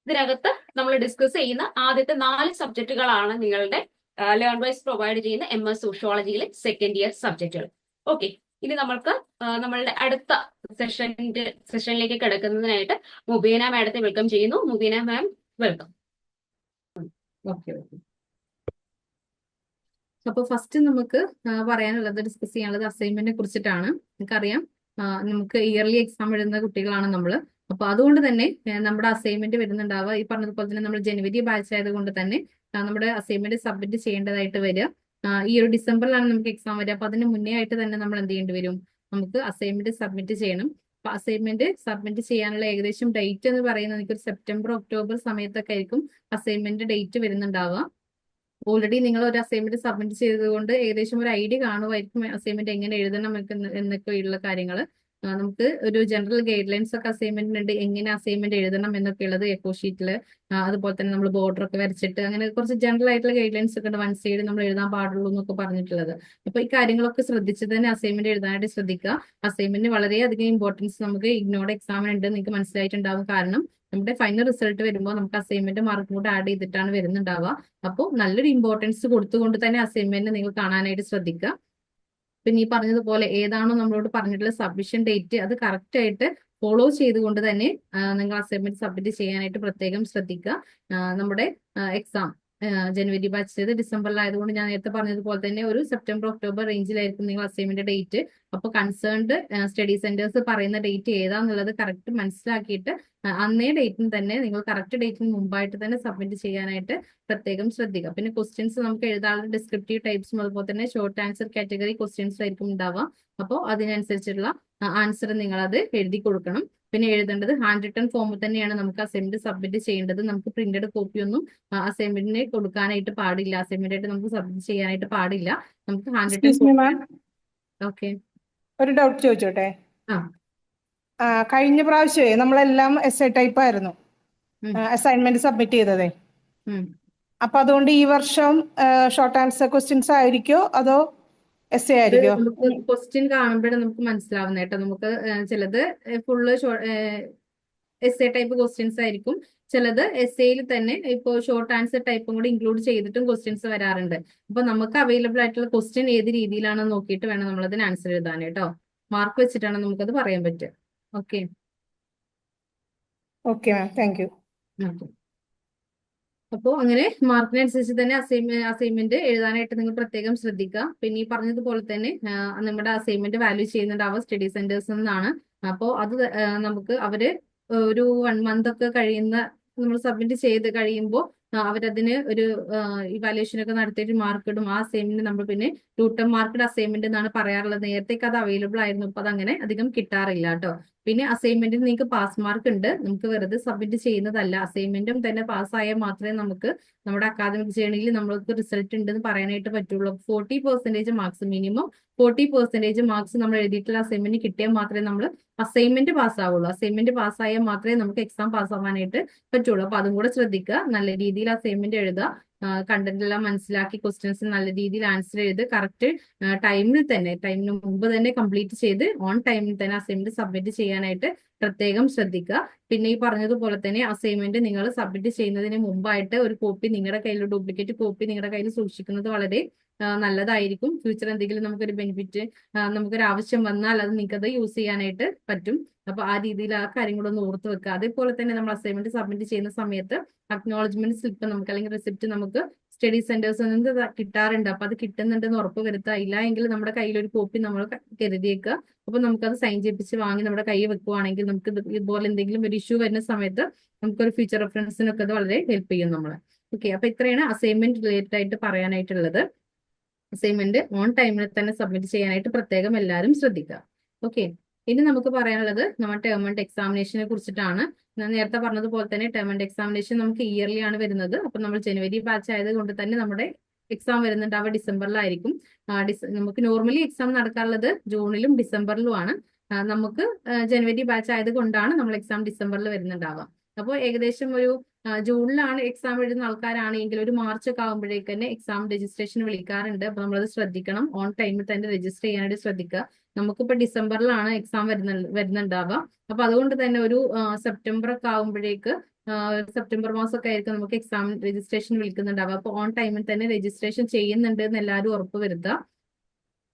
ഇതിനകത്ത് നമ്മൾ ഡിസ്കസ് ചെയ്യുന്ന ആദ്യത്തെ 4 സബ്ജക്റ്റുകളാണ് നിങ്ങളുടെ ലേൺ വൈസ് പ്രൊവൈഡ് ചെയ്യുന്ന MS സോഷ്യോളജിയിലെ സെക്കൻഡ് ഇയർ സബ്ജക്റ്റുകൾ. ഓക്കെ, ഇനി നമ്മൾക്ക് നമ്മളുടെ അടുത്ത സെഷനിലേക്ക് കിടക്കുന്നതിനായിട്ട് മുബീന മാഡത്തെ വെൽക്കം ചെയ്യുന്നു. മുബീന മാം, വെൽക്കം. Okay okay. അപ്പൊ ഫസ്റ്റ് നമുക്ക് പറയാനുള്ളത്, ഡിസ്കസ് ചെയ്യാനുള്ളത് അസൈൻമെന്റിനെ കുറിച്ചിട്ടാണ്. നമുക്കറിയാം നമുക്ക് ഇയർലി എക്സാം എഴുതുന്ന കുട്ടികളാണ് നമ്മൾ. അപ്പൊ അതുകൊണ്ട് തന്നെ നമ്മുടെ അസൈൻമെന്റ് വരുന്നുണ്ടാവുക ഈ പറഞ്ഞതുപോലെ തന്നെ നമ്മൾ ജനുവരി ബാച്ച് ആയതുകൊണ്ട് തന്നെ നമ്മുടെ അസൈൻമെന്റ് സബ്മിറ്റ് ചെയ്യേണ്ടതായിട്ട് വരിക ഈ ഒരു ഡിസംബറിലാണ് നമുക്ക് എക്സാം വരിക. അപ്പൊ അതിന് മുന്നേ ആയിട്ട് തന്നെ നമ്മൾ എന്ത് ചെയ്യേണ്ടി വരും, നമുക്ക് അസൈൻമെന്റ് സബ്മിറ്റ് ചെയ്യണം. അപ്പൊ അസൈൻമെന്റ് സബ്മിറ്റ് ചെയ്യാനുള്ള ഏകദേശം ഡേറ്റ് എന്ന് പറയുന്നത് എനിക്കൊരു സെപ്റ്റംബർ ഒക്ടോബർ സമയത്തൊക്കെ ആയിരിക്കും അസൈൻമെന്റ് ഡേറ്റ് വരുന്നുണ്ടാവുക. ഓൾറെഡി നിങ്ങൾ ഒരു അസൈൻമെന്റ് സബ്മിറ്റ് ചെയ്തതുകൊണ്ട് ഏകദേശം ഒരു ഐഡിയ കാണുമായിരിക്കും അസൈൻമെന്റ് എങ്ങനെ എഴുതണം എന്നൊക്കെയുള്ള കാര്യങ്ങൾ. നമുക്ക് ഒരു ജനറൽ ഗൈഡ് ലൈൻസ് ഒക്കെ അസൈൻമെന്റിനുണ്ട്, എങ്ങനെ അസൈൻമെന്റ് എഴുതണം എന്നൊക്കെ ഉള്ളത് എക്കോ ഷീറ്റിൽ. അതുപോലെ തന്നെ നമ്മൾ ബോർഡർ ഒക്കെ വരച്ചിട്ട് അങ്ങനെ കുറച്ച് ജനറൽ ആയിട്ടുള്ള ഗൈഡ് ലൈൻസ് ഒക്കെ ഉണ്ട്. 1 സൈഡ് നമ്മൾ എഴുതാൻ പാടുള്ളൂ എന്നൊക്കെ പറഞ്ഞിട്ടുള്ളത്. അപ്പൊ ഈ കാര്യങ്ങളൊക്കെ ശ്രദ്ധിച്ച് തന്നെ അസൈൻമെന്റ് എഴുതാനായിട്ട് ശ്രദ്ധിക്കുക. അസൈൻമെന്റ് വളരെയധികം ഇമ്പോർട്ടൻസ് നമുക്ക് ഇഗ്നോർഡ് എക്സാമിനുണ്ട്, നിങ്ങൾക്ക് മനസ്സിലായിട്ടുണ്ടാവും. കാരണം നമ്മുടെ ഫൈനൽ റിസൾട്ട് വരുമ്പോൾ നമുക്ക് അസൈൻമെന്റ് മാർക്കും കൂടെ ആഡ് ചെയ്തിട്ടാണ് വരുന്നുണ്ടാവുക. അപ്പോൾ നല്ലൊരു ഇമ്പോർട്ടൻസ് കൊടുത്തുകൊണ്ട് തന്നെ അസൈൻമെന്റ് നിങ്ങൾ കാണാനായിട്ട് ശ്രദ്ധിക്കുക. പിന്നെ ഈ പറഞ്ഞതുപോലെ ഏതാണോ നമ്മളോട് പറഞ്ഞിട്ടുള്ള സബ്മിഷൻ ഡേറ്റ് അത് കറക്റ്റ് ആയിട്ട് ഫോളോ ചെയ്തുകൊണ്ട് തന്നെ നിങ്ങൾ അസൈൻമെന്റ് സബ്മിറ്റ് ചെയ്യാനായിട്ട് പ്രത്യേകം ശ്രദ്ധിക്കുക. നമ്മുടെ എക്സാം ജനുവരി ബാച്ച് ഡിസംബറിലായതുകൊണ്ട് ഞാൻ നേരത്തെ പറഞ്ഞതുപോലെ തന്നെ ഒരു സെപ്റ്റംബർ ഒക്ടോബർ റേഞ്ചിലായിരിക്കും നിങ്ങൾ അസൈൻമെന്റ് ഡേറ്റ്. അപ്പോൾ കൺസേൺഡ് സ്റ്റഡി സെന്റേഴ്സ് പറയുന്ന ഡേറ്റ് ഏതാന്നുള്ളത് കറക്റ്റ് മനസ്സിലാക്കിയിട്ട് അന്നേ ഡേറ്റിന് തന്നെ നിങ്ങൾ കറക്റ്റ് ഡേറ്റിന് മുമ്പായിട്ട് തന്നെ സബ്മിറ്റ് ചെയ്യാനായിട്ട് പ്രത്യേകം ശ്രദ്ധിക്കുക. പിന്നെ ക്വസ്റ്റ്യൻസ് നമുക്ക് എഴുതാനുള്ള ഡിസ്ക്രിപ്റ്റീവ് ടൈപ്സും അതുപോലെ തന്നെ ഷോർട്ട് ആൻസർ കാറ്റഗറി ക്വസ്റ്റ്യൻസ് ആയിരിക്കും ഉണ്ടാവുക. അപ്പോൾ അതിനനുസരിച്ചുള്ള ആൻസർ നിങ്ങൾ അത് എഴുതി കൊടുക്കണം. പിന്നെ എഴുതേണ്ടത് ഹാൻഡ് റിട്ടൺ ഫോമിൽ തന്നെയാണ് നമുക്ക് അസൈൻമെന്റ് സബ്മിറ്റ് ചെയ്യേണ്ടത്. നമുക്ക് പ്രിന്റഡ് കോപ്പി ഒന്നും അസൈൻമെന്റിന് കൊടുക്കാനായിട്ട് പാടില്ല, അസൈൻമെന്റ് ആയിട്ട് നമുക്ക് സബ്മിറ്റ് ചെയ്യാനായിട്ട് പാടില്ല. നമുക്ക് hand written excuse me ma'am, okay. ഒരു ഡൗട്ട് ചോദിച്ചോട്ടെ? ആ കഴിഞ്ഞ പ്രാവശ്യമേ നമ്മളെല്ലാം എസ് എ ടൈപ്പ് ആയിരുന്നു ഉം. അസൈൻമെന്റ് സബ്മിറ്റ് ചെയ്തതേ. ഉം. അപ്പൊ അതുകൊണ്ട് ഈ വർഷം ഷോർട്ട് ആൻസർ ക്വസ്റ്റ്യൻസ് ആയിരിക്കോ അതോ എസ് എ ഇത് ആയിരിക്കോ? നമുക്ക് ക്വസ്റ്റ്യൻ കാണുമ്പോഴേ നമുക്ക് മനസ്സിലാവുന്ന കേട്ടോ. നമുക്ക് ചിലത് full S A type questions ആയിരിക്കും, ചിലത് എസ് എയിൽ തന്നെ ഇപ്പോൾ ഷോർട്ട് ആൻസർ ടൈപ്പും കൂടി ഇൻക്ലൂഡ് ചെയ്തിട്ടും ക്വസ്റ്റ്യൻസ് വരാറുണ്ട്. അപ്പൊ നമുക്ക് അവൈലബിൾ ആയിട്ടുള്ള ക്വസ്റ്റ്യൻ ഏത് രീതിയിലാണെന്ന് നോക്കിയിട്ട് വേണം നമ്മൾ അതിന് ആൻസർ എഴുതാൻ കേട്ടോ. മാർക്ക് വെച്ചിട്ടാണ് നമുക്കത് പറയാൻ പറ്റുക. Okay. Okay ma'am, thank you. അപ്പോൾ അങ്ങനെ മാർക്കിനനുസരിച്ച് തന്നെ അസൈൻമെന്റ് എഴുതാനായിട്ട് നിങ്ങൾ പ്രത്യേകം ശ്രദ്ധിക്കുക. പിന്നെ ഈ പറഞ്ഞതുപോലെ തന്നെ നമ്മുടെ അസൈൻമെന്റ് വാല്യൂ ചെയ്യുന്നുണ്ടാവുക സ്റ്റഡി സെന്റേഴ്സിൽ നിന്നാണ്. അപ്പോൾ അത് നമുക്ക് അവര് ഒരു 1 month ഒക്കെ കഴിയുന്ന നമ്മൾ സബ്മിറ്റ് ചെയ്ത് കഴിയുമ്പോൾ അവരതിന് ഒരു ഇവാലുവേഷൻ ഒക്കെ നടത്തിയിട്ട് മാർക്ക് ഇടും. ആ അസൈൻമെന്റ് നമ്മൾ പിന്നെ ടൂട്ടം മാർക്കഡ് അസൈൻമെന്റ് എന്നാണ് പറയാറുള്ളത്. നേരത്തേക്ക് അത് അവൈലബിൾ ആയിരുന്നു, ഇപ്പൊ അതങ്ങനെ അധികം കിട്ടാറില്ല കേട്ടോ. പിന്നെ അസൈൻമെന്റിന് നിങ്ങൾക്ക് പാസ് മാർക്ക് ഉണ്ട്, നമുക്ക് വെറുതെ സബ്മിറ്റ് ചെയ്യുന്നതല്ല. അസൈൻമെന്റും തന്നെ പാസ്സായാൽ മാത്രമേ നമുക്ക് നമ്മുടെ അക്കാദമിക് ജേണിയിൽ നമ്മൾക്ക് റിസൾട്ട് ഉണ്ടെന്ന് പറയാനായിട്ട് പറ്റുള്ളൂ. 40% മാർക്സ്, മിനിമം 40% മാർക്സ് നമ്മൾ എഴുതിയിട്ടുള്ള അസൈൻമെന്റ് കിട്ടിയാൽ മാത്രമേ നമ്മൾ അസൈൻമെന്റ് പാസ്സാവുള്ളൂ. അസൈൻമെന്റ് പാസ്സായാൽ മാത്രമേ നമുക്ക് എക്സാം പാസ്സാവാനായിട്ട് പറ്റുള്ളൂ. അപ്പൊ അതും കൂടെ ശ്രദ്ധിക്കുക. നല്ല രീതിയിൽ അസൈൻമെന്റ് എഴുതുക, കണ്ടന്റ് എല്ലാം മനസ്സിലാക്കി ക്വസ്റ്റ്യൻസ് നല്ല രീതിയിൽ ആൻസർ ചെയ്ത് കറക്റ്റ് ടൈമിന് മുമ്പ് തന്നെ കംപ്ലീറ്റ് ചെയ്ത് ഓൺ ടൈമിൽ തന്നെ അസൈൻമെന്റ് സബ്മിറ്റ് ചെയ്യാനായിട്ട് പ്രത്യേകം ശ്രദ്ധിക്കുക. പിന്നെ ഈ പറഞ്ഞതുപോലെ തന്നെ അസൈൻമെന്റ് നിങ്ങൾ സബ്മിറ്റ് ചെയ്യുന്നതിന് മുമ്പായിട്ട് ഒരു കോപ്പി നിങ്ങളുടെ കയ്യിൽ, ഡ്യൂപ്ലിക്കേറ്റ് കോപ്പി നിങ്ങളുടെ കയ്യിൽ സൂക്ഷിക്കുന്നത് വളരെ നല്ലതായിരിക്കും. ഫ്യൂച്ചർ എന്തെങ്കിലും നമുക്കൊരു ബെനിഫിറ്റ്, നമുക്കൊരു ആവശ്യം വന്നാൽ അത് നിങ്ങൾക്കത് യൂസ് ചെയ്യാനായിട്ട് പറ്റും. അപ്പൊ ആ രീതിയിൽ ആ കാര്യങ്ങളൊന്ന് ഓർത്ത് വെക്കുക. അതേപോലെ തന്നെ നമ്മൾ അസൈൻമെന്റ് സബ്മിറ്റ് ചെയ്യുന്ന സമയത്ത് അക്നോളജ്മെന്റ് സ്ലിപ്പ് നമുക്ക് അല്ലെങ്കിൽ റെസിപ്റ്റ് നമുക്ക് സ്റ്റഡി സെന്റേഴ്സിൽ നിന്ന് കിട്ടാറുണ്ട്. അപ്പൊ അത് കിട്ടുന്നുണ്ടെന്ന് ഉറപ്പ് വരുത്തുക. ഇല്ല എങ്കിൽ നമ്മുടെ കയ്യിൽ ഒരു കോപ്പി നമ്മൾ കരുതിയേക്കുക. അപ്പൊ നമുക്കത് സൈൻ ചെയ്യിപ്പിച്ച് വാങ്ങി നമ്മുടെ കയ്യിൽ വെക്കുവാണെങ്കിൽ നമുക്ക് ഇതുപോലെ എന്തെങ്കിലും ഒരു ഇഷ്യൂ വരുന്ന സമയത്ത് നമുക്കൊരു ഫ്യൂച്ചർ റെഫറൻസിനൊക്കെ അത് വളരെ ഹെൽപ്പ് ചെയ്യും നമ്മളെ. ഓക്കെ. അപ്പൊ ഇത്രയാണ് അസൈൻമെന്റ് റിലേറ്റഡ് ആയിട്ട് പറയാനായിട്ടുള്ളത്. അസൈൻമെന്റ് ഓൺ ടൈമിൽ തന്നെ സബ്മിറ്റ് ചെയ്യാനായിട്ട് പ്രത്യേകം എല്ലാവരും ശ്രദ്ധിക്കുക. ഓക്കെ. ഇനി നമുക്ക് പറയാനുള്ളത് നമ്മുടെ ടേം ആൻഡ് എക്സാമിനേഷനെ കുറിച്ചിട്ടാണ്. ഞാൻ നേരത്തെ പറഞ്ഞതുപോലെ തന്നെ ടേം ആൻഡ് എക്സാമിനേഷൻ നമുക്ക് ഇയർലി ആണ് വരുന്നത്. അപ്പൊ നമ്മൾ ജനുവരി ബാച്ച് ആയത് കൊണ്ട് തന്നെ നമ്മുടെ എക്സാം വരുന്നുണ്ടാവുക ഡിസംബറിലായിരിക്കും. നമുക്ക് നോർമലി എക്സാം നടക്കാറുള്ളത് ജൂണിലും ഡിസംബറിലും ആണ്. നമുക്ക് ജനുവരി ബാച്ച് ആയത് കൊണ്ടാണ് നമ്മൾ എക്സാം ഡിസംബറിൽ വരുന്നുണ്ടാവുക. അപ്പോൾ ഏകദേശം ഒരു ജൂണിലാണ് എക്സാം എഴുതുന്ന ആൾക്കാരാണെങ്കിൽ ഒരു മാർച്ച് ഒക്കെ ആകുമ്പോഴേക്ക് തന്നെ എക്സാം രജിസ്ട്രേഷൻ വിളിക്കാറുണ്ട്. അപ്പൊ നമ്മളത് ശ്രദ്ധിക്കണം, ഓൺ ടൈമിൽ തന്നെ രജിസ്റ്റർ ചെയ്യാനായിട്ട് ശ്രദ്ധിക്കുക. നമുക്കിപ്പോ ഡിസംബറിലാണ് എക്സാം വരുന്നുണ്ടാവുക. അപ്പൊ അതുകൊണ്ട് തന്നെ ഒരു സെപ്റ്റംബർ ഒക്കെ ആകുമ്പോഴേക്ക് സെപ്റ്റംബർ മാസമൊക്കെ ആയിരിക്കും നമുക്ക് എക്സാം രജിസ്ട്രേഷൻ വിളിക്കുന്നുണ്ടാവുക. അപ്പൊ ഓൺ ടൈമിൽ തന്നെ രജിസ്ട്രേഷൻ ചെയ്യുന്നുണ്ട് എന്ന് എല്ലാവരും ഉറപ്പ് വരുത്തുക.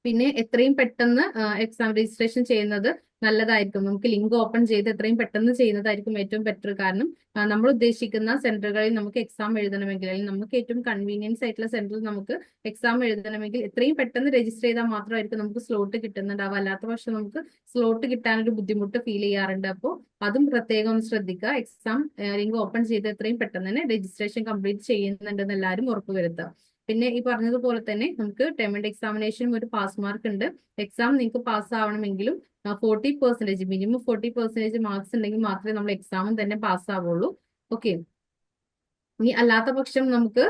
പിന്നെ എത്രയും പെട്ടെന്ന് എക്സാം രജിസ്ട്രേഷൻ ചെയ്യുന്നത് നല്ലതായിരിക്കും. നമുക്ക് ലിങ്ക് ഓപ്പൺ ചെയ്ത് എത്രയും പെട്ടെന്ന് ചെയ്യുന്നതായിരിക്കും ഏറ്റവും ബെറ്റർ. കാരണം നമ്മൾ ഉദ്ദേശിക്കുന്ന സെന്ററുകളിൽ നമുക്ക് എക്സാം എഴുതണമെങ്കിൽ, അല്ലെങ്കിൽ നമുക്ക് ഏറ്റവും കൺവീനിയൻസ് ആയിട്ടുള്ള സെന്ററിൽ നമുക്ക് എക്സാം എഴുതണമെങ്കിൽ എത്രയും പെട്ടെന്ന് രജിസ്റ്റർ ചെയ്താൽ മാത്രമായിരിക്കും നമുക്ക് സ്ലോട്ട് കിട്ടുന്നുണ്ടാവുക. അല്ലാത്ത പക്ഷം നമുക്ക് സ്ലോട്ട് കിട്ടാനൊരു ബുദ്ധിമുട്ട് ഫീൽ ചെയ്യാറുണ്ട്. അപ്പോൾ അതും പ്രത്യേകം ഒന്ന് ശ്രദ്ധിക്കുക. എക്സാം ലിങ്ക് ഓപ്പൺ ചെയ്ത് എത്രയും പെട്ടെന്ന് തന്നെ രജിസ്ട്രേഷൻ കംപ്ലീറ്റ് ചെയ്യുന്നുണ്ടെന്ന് എല്ലാവരും ഉറപ്പുവരുത്തുക. പിന്നെ ഈ പറഞ്ഞതുപോലെ തന്നെ നമുക്ക് ടേം ആൻഡ് എക്സാമിനേഷനും ഒരു പാസ് മാർക്ക് ഉണ്ട്. എക്സാം നിങ്ങൾക്ക് പാസ് ആവണമെങ്കിലും 40%, മിനിമം 40% മാർക്സ് ഉണ്ടെങ്കിൽ മാത്രമേ നമ്മൾ എക്സാമും തന്നെ പാസ് ആവുള്ളൂ. ഓക്കെ. ഇനി അല്ലാത്ത പക്ഷം നമുക്ക്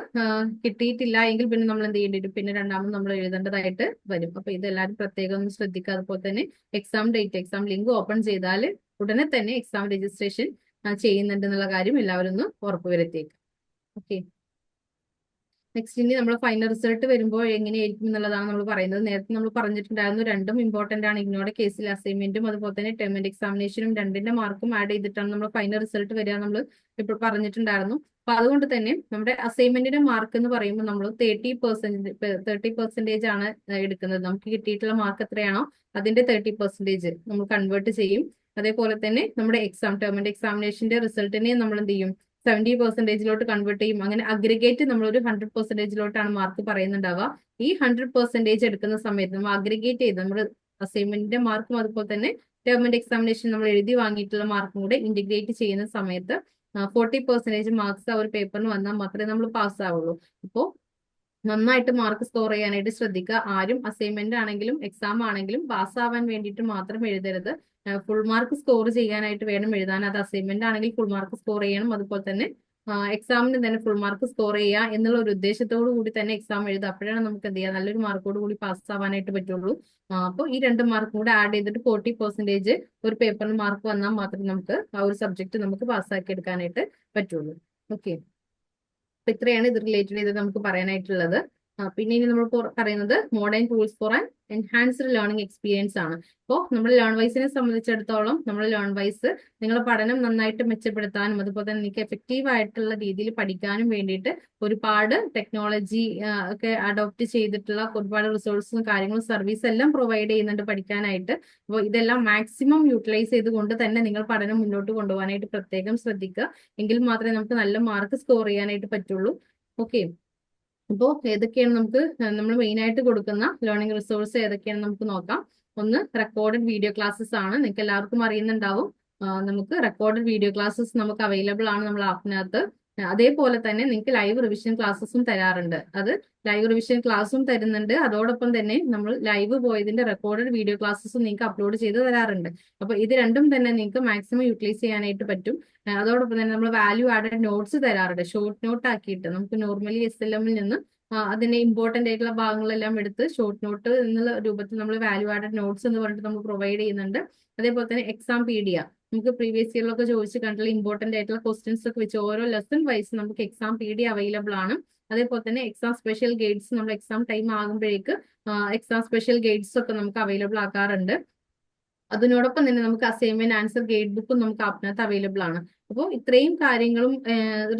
കിട്ടിയിട്ടില്ല എങ്കിൽ പിന്നെ നമ്മൾ എന്ത് ചെയ്യേണ്ടി വരും, പിന്നെ രണ്ടാമത് നമ്മൾ എഴുതേണ്ടതായിട്ട് വരും. അപ്പൊ ഇതെല്ലാവരും പ്രത്യേകം ഒന്ന് ശ്രദ്ധിക്കുക. അതുപോലെ തന്നെ exam date, exam link open ചെയ്താൽ ഉടനെ തന്നെ എക്സാം രജിസ്ട്രേഷൻ ചെയ്യുന്നുണ്ട് എന്നുള്ള കാര്യം എല്ലാവരും ഒന്ന് ഉറപ്പുവരുത്തിയേക്കും. ഓക്കെ. നെക്സ്റ്റ് ഇനി നമ്മൾ ഫൈനൽ റിസൾട്ട് വരുമ്പോൾ എങ്ങനെയായിരിക്കും എന്നുള്ളതാണ് നമ്മൾ പറയുന്നത്. നേരത്തെ നമ്മൾ പറഞ്ഞിട്ടുണ്ടായിരുന്നു രണ്ടും ഇമ്പോർട്ടന്റ് ആണ്. ഇഗ്നോയുടെ കേസിൽ അസൈൻമെന്റും അതുപോലെ തന്നെ ടേം ആൻഡ് എക്സാമിനേഷനും രണ്ടിന്റെ മാർക്കും ആഡ് ചെയ്തിട്ടാണ് നമ്മൾ ഫൈനൽ റിസൾട്ട് വരിക നമ്മൾ ഇപ്പോൾ പറഞ്ഞിട്ടുണ്ടായിരുന്നു. അപ്പൊ അതുകൊണ്ട് തന്നെ നമ്മുടെ അസൈൻമെന്റിന്റെ മാർക്ക് എന്ന് പറയുമ്പോൾ നമ്മൾ 30% ആണ് എടുക്കുന്നത്. നമുക്ക് കിട്ടിയിട്ടുള്ള മാർക്ക് എത്രയാണോ അതിന്റെ 30% നമ്മൾ കൺവേർട്ട് ചെയ്യും. അതേപോലെ തന്നെ നമ്മുടെ എക്സാം ടേം ആൻഡ് എക്സാമിനേഷന്റെ റിസൾട്ടിനെ നമ്മൾ എന്ത് ചെയ്യും, 70% കൺവേർട്ട് ചെയ്യും. അങ്ങനെ അഗ്രിഗേറ്റ് നമ്മളൊരു 100%-ലോട്ടാണ് മാർക്ക് പറയുന്നുണ്ടാവുക. ഈ 100% എടുക്കുന്ന സമയത്ത് നമ്മൾ അഗ്രിഗേറ്റ് ചെയ്ത് നമ്മൾ അസൈൻമെന്റിന്റെ മാർക്കും അതുപോലെ തന്നെ ഗവൺമെന്റ് എക്സാമിനേഷൻ നമ്മൾ എഴുതി വാങ്ങിയിട്ടുള്ള മാർക്കും കൂടെ ഇന്റഗ്രേറ്റ് ചെയ്യുന്ന സമയത്ത് 40% മാർക്സ് ആ ഒരു പേപ്പറിന് വന്നാൽ മാത്രമേ നമ്മൾ പാസ്സാവുള്ളൂ. അപ്പോൾ നന്നായിട്ട് മാർക്ക് സ്കോർ ചെയ്യാനായിട്ട് ശ്രദ്ധിക്കുക. ആരും അസൈൻമെന്റ് ആണെങ്കിലും എക്സാം ആണെങ്കിലും പാസ്സാവാൻ വേണ്ടിയിട്ട് മാത്രം എഴുതരുത്. ഫുൾ മാർക്ക് സ്കോർ ചെയ്യാനായിട്ട് വേണം എഴുതാൻ. അത് അസൈൻമെന്റ് ആണെങ്കിൽ ഫുൾ മാർക്ക് സ്കോർ ചെയ്യണം, അതുപോലെ തന്നെ എക്സാമിന് തന്നെ ഫുൾ മാർക്ക് സ്കോർ ചെയ്യുക എന്നുള്ള ഒരു ഉദ്ദേശത്തോടു കൂടി തന്നെ എക്സാം എഴുതുക. അപ്പോഴാണ് നമുക്ക് എന്ത് ചെയ്യുക, നല്ലൊരു മാർക്കോട് കൂടി പാസ്സാവാനായിട്ട് പറ്റുള്ളൂ. അപ്പോൾ ഈ 2 മാർക്കും കൂടെ ആഡ് ചെയ്തിട്ട് 40% ഒരു പേപ്പറിന് മാർക്ക് വന്നാൽ മാത്രമേ നമുക്ക് ആ ഒരു സബ്ജക്ട് നമുക്ക് പാസ്സാക്കി എടുക്കാനായിട്ട് പറ്റുള്ളൂ. ഓക്കെ, അപ്പൊ ഇത്രയാണ് ഇത് റിലേറ്റഡ് ചെയ്ത് നമുക്ക് പറയാനായിട്ടുള്ളത്. പിന്നെ ഇനി നമ്മൾ പറയുന്നത് modern tools for an enhanced learning experience ആണ്. അപ്പോൾ നമ്മൾ ലേൺ വൈസിനെ സംബന്ധിച്ചിടത്തോളം നമ്മൾ ലേൺ വൈസ് നിങ്ങളുടെ പഠനം നന്നായിട്ട് മെച്ചപ്പെടുത്താനും അതുപോലെ തന്നെ നിങ്ങൾക്ക് എഫക്റ്റീവ് ആയിട്ടുള്ള രീതിയിൽ പഠിക്കാനും വേണ്ടിയിട്ട് ഒരുപാട് ടെക്നോളജി ഒക്കെ അഡോപ്റ്റ് ചെയ്തിട്ടുള്ള ഒരുപാട് റിസോഴ്സും കാര്യങ്ങളും സർവീസ് എല്ലാം പ്രൊവൈഡ് ചെയ്യുന്നുണ്ട് പഠിക്കാനായിട്ട്. അപ്പോൾ ഇതെല്ലാം മാക്സിമം യൂട്ടിലൈസ് ചെയ്തുകൊണ്ട് തന്നെ നിങ്ങൾ പഠനം മുന്നോട്ട് കൊണ്ടുപോകാനായിട്ട് പ്രത്യേകം ശ്രദ്ധിക്കുക. എങ്കിൽ മാത്രമേ നമുക്ക് നല്ല മാർക്ക് സ്കോർ ചെയ്യാനായിട്ട് പറ്റുള്ളൂ. ഓക്കെ, അപ്പോൾ ഏതൊക്കെയാണ് നമ്മൾ മെയിൻ ആയിട്ട് കൊടുക്കുന്ന ലേണിംഗ് റിസോഴ്സ് ഏതൊക്കെയാണ് നമുക്ക് നോക്കാം. ഒന്ന് റെക്കോർഡഡ് വീഡിയോ ക്ലാസ്സസ് ആണ്. നിങ്ങൾക്ക് എല്ലാവർക്കും അറിയുന്നുണ്ടാവും. നമുക്ക് റെക്കോർഡഡ് വീഡിയോ ക്ലാസ്സസ് നമുക്ക് അവൈലബിൾ ആണ് നമ്മൾ ആപ്പിനകത്ത്. അതേപോലെ തന്നെ നിങ്ങൾക്ക് ലൈവ് റിവിഷൻ ക്ലാസ്സസും തരാറുണ്ട്. അത് ലൈവ് റിവിഷൻ ക്ലാസ്സും തരുന്നുണ്ട്. അതോടൊപ്പം തന്നെ നമ്മൾ ലൈവ് പോയതിന്റെ റെക്കോർഡഡ് വീഡിയോ ക്ലാസ്സസും നിങ്ങൾക്ക് അപ്ലോഡ് ചെയ്ത് തരാറുണ്ട്. അപ്പൊ ഇത് രണ്ടും തന്നെ നിങ്ങൾക്ക് മാക്സിമം യൂട്ടിലൈസ് ചെയ്യാനായിട്ട് പറ്റും. അതോടൊപ്പം തന്നെ നമ്മൾ വാല്യൂ ആഡഡ് നോട്ട്സ് തരാറുണ്ട്. ഷോർട്ട് നോട്ട് ആക്കിയിട്ട് നമുക്ക് നോർമലി SLM നിന്ന് അതിന്റെ ഇമ്പോർട്ടന്റ് ആയിട്ടുള്ള ഭാഗങ്ങളെല്ലാം എടുത്ത് ഷോർട്ട് നോട്ട് എന്നുള്ള രൂപത്തിൽ നമ്മൾ വാല്യൂ ആഡഡ് നോട്ട്സ് എന്ന് പറഞ്ഞിട്ട് നമ്മൾ പ്രൊവൈഡ് ചെയ്യുന്നുണ്ട്. അതേപോലെ തന്നെ എക്സാം PDF നമുക്ക് പ്രീവിയസ് ഇയറിലൊക്കെ ചോദിച്ച് കണ്ടുള്ള ഇമ്പോർട്ടന്റ് ആയിട്ടുള്ള ക്വസ്റ്റ്യൻസ് ഒക്കെ വെച്ച് ഓരോ ലെസൺ വൈസ് നമുക്ക് എക്സാം PDF അവൈലബിൾ ആണ്. അതേപോലെ തന്നെ എക്സാം സ്പെഷ്യൽ ഗൈഡ്സ് നമ്മൾ എക്സാം ടൈം ആകുമ്പോഴേക്ക് എക്സാം സ്പെഷ്യൽ ഗൈഡ്സ് ഒക്കെ നമുക്ക് അവൈലബിൾ ആക്കാറുണ്ട്. അതിനോടൊപ്പം തന്നെ നമുക്ക് അസൈൻമെന്റ് ആൻസർ ഗൈഡ് ബുക്കും നമുക്ക് ആപ്പിനകത്ത് അവൈലബിൾ ആണ്. അപ്പോൾ ഇത്രയും കാര്യങ്ങളും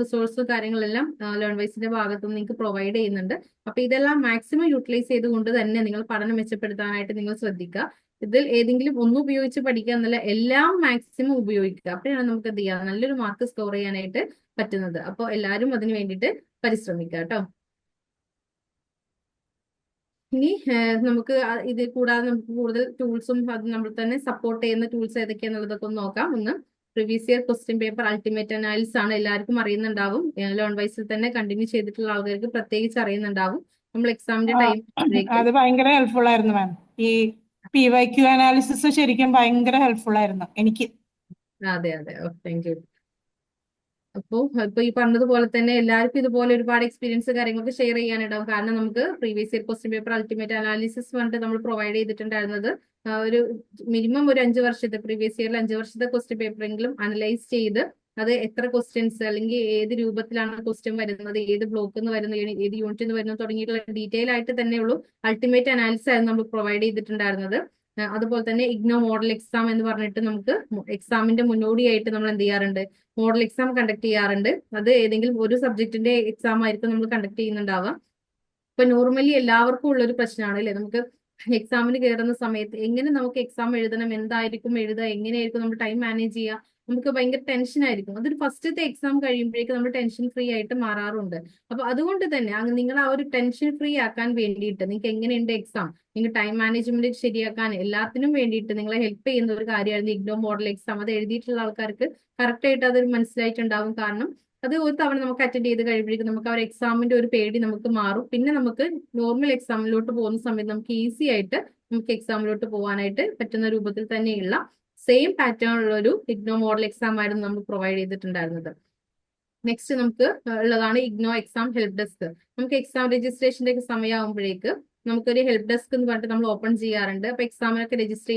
റിസോഴ്സ് കാര്യങ്ങളെല്ലാം ലേൺ വൈസിന്റെ ഭാഗത്തുനിന്ന് നിങ്ങൾക്ക് പ്രൊവൈഡ് ചെയ്യുന്നുണ്ട്. അപ്പൊ ഇതെല്ലാം മാക്സിമം യൂട്ടിലൈസ് ചെയ്തുകൊണ്ട് തന്നെ നിങ്ങൾ പഠനം മെച്ചപ്പെടുത്താനായിട്ട് നിങ്ങൾ ശ്രദ്ധിക്കുക. ഇതിൽ ഏതെങ്കിലും ഒന്ന് ഉപയോഗിച്ച് പഠിക്കുക എന്നല്ല, എല്ലാം മാക്സിമം ഉപയോഗിക്കുക. അപ്പോഴാണ് നമുക്ക് എന്ത് ചെയ്യാം, നല്ലൊരു മാർക്ക് സ്കോർ ചെയ്യാനായിട്ട് പറ്റുന്നത്. അപ്പോൾ എല്ലാവരും അതിന് വേണ്ടിയിട്ട് പരിശ്രമിക്കുക കേട്ടോ. ഇനി നമുക്ക് ഇത് കൂടാതെ നമുക്ക് കൂടുതൽ ടൂൾസും അത് നമ്മൾ തന്നെ സപ്പോർട്ട് ചെയ്യുന്ന ടൂൾസ് ഏതൊക്കെയാണെന്നുള്ളതൊക്കെ ഒന്ന് നോക്കാം. ഒന്ന് previous year question paper ultimate analysis ആണ്. എല്ലാവർക്കും അറിയുന്നുണ്ടാവും. ലേൺ വൈസിൽ തന്നെ കണ്ടിന്യൂ ചെയ്തിട്ടുള്ള ആൾക്കാർക്ക് പ്രത്യേകിച്ച് അറിയുന്നുണ്ടാവും. നമ്മൾ എക്സാമിന്റെ ടൈം അത് ഭയങ്കര ഹെൽപ്ഫുൾ ആയിരുന്നു മാം. ഈ PYQ അനാലിസിസ് ശരിക്കും ഭയങ്കര ഹെൽപ്ഫുൾ ആയിരുന്നു എനിക്ക്. അതെ അതെ, താങ്ക് യു. ഇപ്പൊ ഈ പറഞ്ഞതുപോലെ തന്നെ എല്ലാവർക്കും ഇതുപോലെ ഒരുപാട് എക്സ്പീരിയൻസ് കാര്യങ്ങളൊക്കെ ഷെയർ ചെയ്യാനുണ്ടാവും. കാരണം നമുക്ക് previous year question paper ultimate analysis പറഞ്ഞിട്ട് നമ്മൾ പ്രൊവൈഡ് ചെയ്തിട്ടുണ്ടായിരുന്നത് ഒരു മിനിമം ഒരു 5 വർഷത്തെ പ്രീവിയസ് ഇയറിൽ 5 വർഷത്തെ ക്വസ്റ്റ്യൻ പേപ്പറെങ്കിലും അനലൈസ് ചെയ്ത് അത് എത്ര ക്വസ്റ്റ്യൻസ് അല്ലെങ്കിൽ ഏത് രൂപത്തിലാണ് ക്വസ്റ്റ്യൻ വരുന്നത്, ഏത് ബ്ലോക്കിൽ നിന്ന് വരുന്നത്, ഏത് യൂണിറ്റിൽ നിന്ന് വരുന്നത് തുടങ്ങിയിട്ടുള്ള ഡീറ്റെയിൽ ആയിട്ട് തന്നെയുള്ളൂ അൾട്ടിമേറ്റ് അനാലിസിസ് ആയിരുന്നു നമ്മൾ പ്രൊവൈഡ് ചെയ്തിട്ടുണ്ടായിരുന്നത്. അതുപോലെ തന്നെ ഇഗ്നോ മോഡൽ എക്സാം എന്ന് പറഞ്ഞിട്ട് നമുക്ക് എക്സാമിന്റെ മുന്നോടിയായിട്ട് നമ്മൾ എന്ത് ചെയ്യാറുണ്ട്, മോഡൽ എക്സാം കണ്ടക്ട് ചെയ്യാറുണ്ട്. അത് ഏതെങ്കിലും ഒരു സബ്ജക്റ്റിന്റെ എക്സാം ആയിരിക്കും നമ്മൾ കണ്ടക്ട് ചെയ്യുന്നുണ്ടാവുക. ഇപ്പൊ നോർമലി എല്ലാവർക്കും ഉള്ളൊരു പ്രശ്നമാണ് അല്ലെ, നമുക്ക് എക്സാമിന് കയറുന്ന സമയത്ത് എങ്ങനെ നമുക്ക് എക്സാം എഴുതണം, എന്തായിരിക്കും എഴുതുക, എങ്ങനെയായിരിക്കും നമ്മൾ ടൈം മാനേജ് ചെയ്യുക, നമുക്ക് ഭയങ്കര ടെൻഷൻ ആയിരിക്കും. അതൊരു ഫസ്റ്റത്തെ എക്സാം കഴിയുമ്പോഴേക്കും നമ്മൾ ടെൻഷൻ ഫ്രീ ആയിട്ട് മാറാറുണ്ട്. അപ്പൊ അതുകൊണ്ട് തന്നെ നിങ്ങൾ ആ ഒരു ടെൻഷൻ ഫ്രീ ആക്കാൻ വേണ്ടിയിട്ട് നിങ്ങൾക്ക് എങ്ങനെയുണ്ട് എക്സാം, നിങ്ങൾ ടൈം മാനേജ്മെന്റ് ശരിയാക്കാൻ എല്ലാത്തിനും വേണ്ടിയിട്ട് നിങ്ങളെ ഹെൽപ്പ് ചെയ്യുന്ന ഒരു കാര്യമായിരുന്നു ഇഗ്നോ മോഡൽ എക്സാം. അത് എഴുതിയിട്ടുള്ള ആൾക്കാർക്ക് കറക്റ്റ് ആയിട്ട് അത് മനസ്സിലായിട്ടുണ്ടാവും. കാരണം അത് ഒരു തവണ നമുക്ക് അറ്റൻഡ് ചെയ്ത് കഴിയുമ്പോഴേക്കും നമുക്ക് ആ ഒരു എക്സാമിന്റെ ഒരു പേടി നമുക്ക് മാറും. പിന്നെ നമുക്ക് നോർമൽ എക്സാമിലോട്ട് പോകുന്ന സമയത്ത് നമുക്ക് ഈസി ആയിട്ട് നമുക്ക് എക്സാമിലോട്ട് പോകാനായിട്ട് പറ്റുന്ന രൂപത്തിൽ തന്നെയുള്ള സെയിം പാറ്റേൺ ഉള്ള ഒരു ഇഗ്നോ മോഡൽ എക്സാം ആയിരുന്നു നമ്മൾ പ്രൊവൈഡ് ചെയ്തിട്ടുണ്ടായിരുന്നത്. നെക്സ്റ്റ് നമുക്ക് ഉള്ളതാണ് ഇഗ്നോ എക്സാം ഹെൽപ്പ് ഡെസ്ക്. നമുക്ക് എക്സാം രജിസ്ട്രേഷന്റെ ഒക്കെ സമയമാകുമ്പോഴേക്ക് നമുക്കൊരു ഹെൽപ്പ് ഡെസ്ക് എന്ന് പറഞ്ഞിട്ട് നമ്മൾ ഓപ്പൺ ചെയ്യാറുണ്ട്. അപ്പൊ എക്സാമിനൊക്കെ രജിസ്റ്റർ